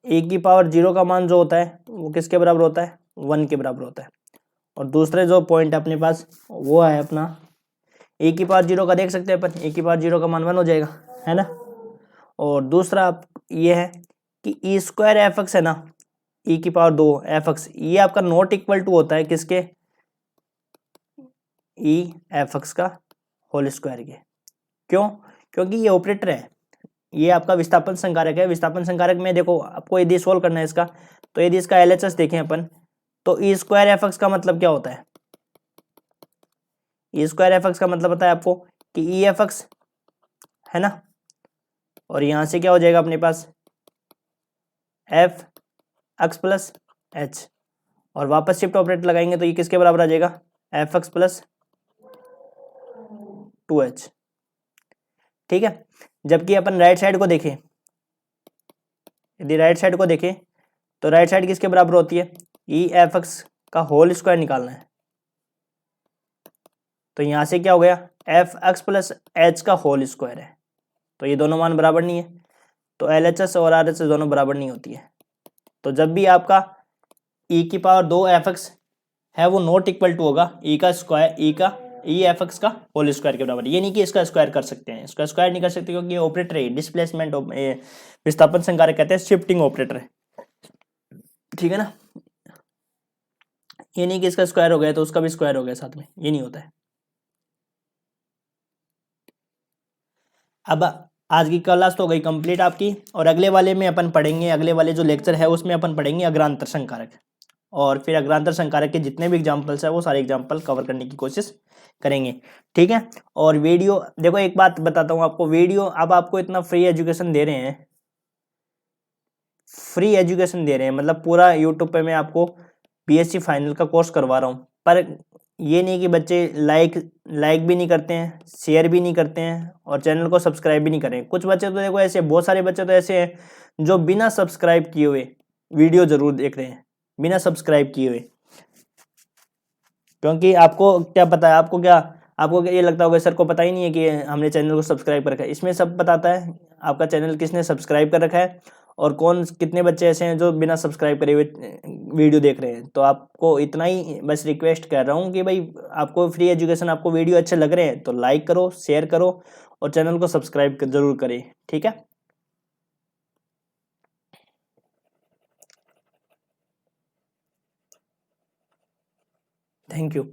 ए की पावर 0 का मान जो होता है वो किसके बराबर होता है, 1 के बराबर होता है। और दूसरे जो पॉइंट अपने पास वो है अपना ए की पावर 0 का, देख सकते हैं अपन, ए की पावर 0 का मान 1 हो जाएगा, है ना। और दूसरा ये है कि ई स्क्वायर एफ एक्स है ना, ई की पावर 2 एफ एक्स, ये आपका नॉट इक्वल टू होता है किसके, ई एफ एक्स का होल स्क्वायर के। क्यों, क्योंकि ये ऑपरेटर है, ये आपका विस्थापन संकारक है। विस्थापन संकारक में देखो आपको यदि सोल्व करना है इसका, तो यदि इसका एलएचएस देखें अपन, तो ई स्क्वायर एफ एक्स का मतलब क्या होता है, ई स्क्वायर एफ एक्स का मतलब पता है आपको कि ई एफ एक्स है ना, और यहां से क्या हो जाएगा अपने पास एफ एक्स प्लस एच, और वापस शिफ्ट ऑपरेटर लगाएंगे तो ये किसके बराबर आ जाएगा, एफ एक्स प्लस 2h। ठीक है, जबकि अपन राइट साइड को देखें, यदि राइट साइड को देखें तो राइट साइड किसके बराबर होती है, ई एफ एक्स का होल स्क्वायर निकालना है। तो यहां से क्या हो गया, एफ एक्स प्लस एच का होल स्क्वायर है, तो ये दोनों मान बराबर नहीं है, तो एल एच एस और आर एच एस दोनों बराबर नहीं होती है। तो जब भी आपका ई की पावर 2 एफ एक्स है वो नॉट इक्वल टू होगा ई का स्क्वायर, ई एफ एक्स का होल स्क्वायर के बराबर। ये नहीं कि इसका स्क्वायर कर सकते हैं, इसका स्क्वायर नहीं कर सकते क्योंकि ये ऑपरेटर है, डिस्प्लेसमेंट विस्थापन संकारक कहते हैं, शिफ्टिंग ऑपरेटर है, ठीक है ना। ये नहीं कि इसका स्क्वायर हो गया तो उसका भी स्क्वायर हो गया साथ में, ये नहीं होता है। अब आज की क्लास तो हो गई कंप्लीट आपकी, और अगले वाले में अपन पढ़ेंगे, अगले वाले जो लेक्चर है उसमें अपन पढ़ेंगे अग्रांतर संकारक, और फिर अग्रांतर संकारक के जितने भी एग्जाम्पल्स है वो सारे एग्जाम्पल कवर करने की कोशिश करेंगे, ठीक है। और वीडियो देखो, एक बात बताता हूँ आपको, वीडियो अब आपको इतना फ्री एजुकेशन दे रहे हैं, फ्री एजुकेशन दे रहे हैं, मतलब पूरा यूट्यूब पे मैं आपको बीएससी फाइनल का कोर्स करवा रहा हूँ, पर ये नहीं कि बच्चे लाइक भी नहीं करते हैं, शेयर भी नहीं करते हैं और चैनल को सब्सक्राइब भी नहीं करें। कुछ बच्चे तो देखो ऐसे, बहुत सारे बच्चे तो ऐसे हैं जो बिना सब्सक्राइब किए हुए वीडियो जरूर देख रहे हैं, बिना सब्सक्राइब किए हुए। क्योंकि आपको क्या पता है, आपको ये लगता होगा सर को पता ही नहीं है कि हमने चैनल को सब्सक्राइब कर रखा है। इसमें सब बताता है आपका चैनल किसने सब्सक्राइब कर रखा है और कितने बच्चे ऐसे हैं जो बिना सब्सक्राइब करे हुए वीडियो देख रहे हैं। तो आपको इतना ही बस रिक्वेस्ट कर रहा हूँ कि भाई आपको फ्री एजुकेशन, आपको वीडियो अच्छे लग रहे हैं तो लाइक करो, शेयर करो और चैनल को सब्सक्राइब जरूर करें। ठीक है, थैंक यू।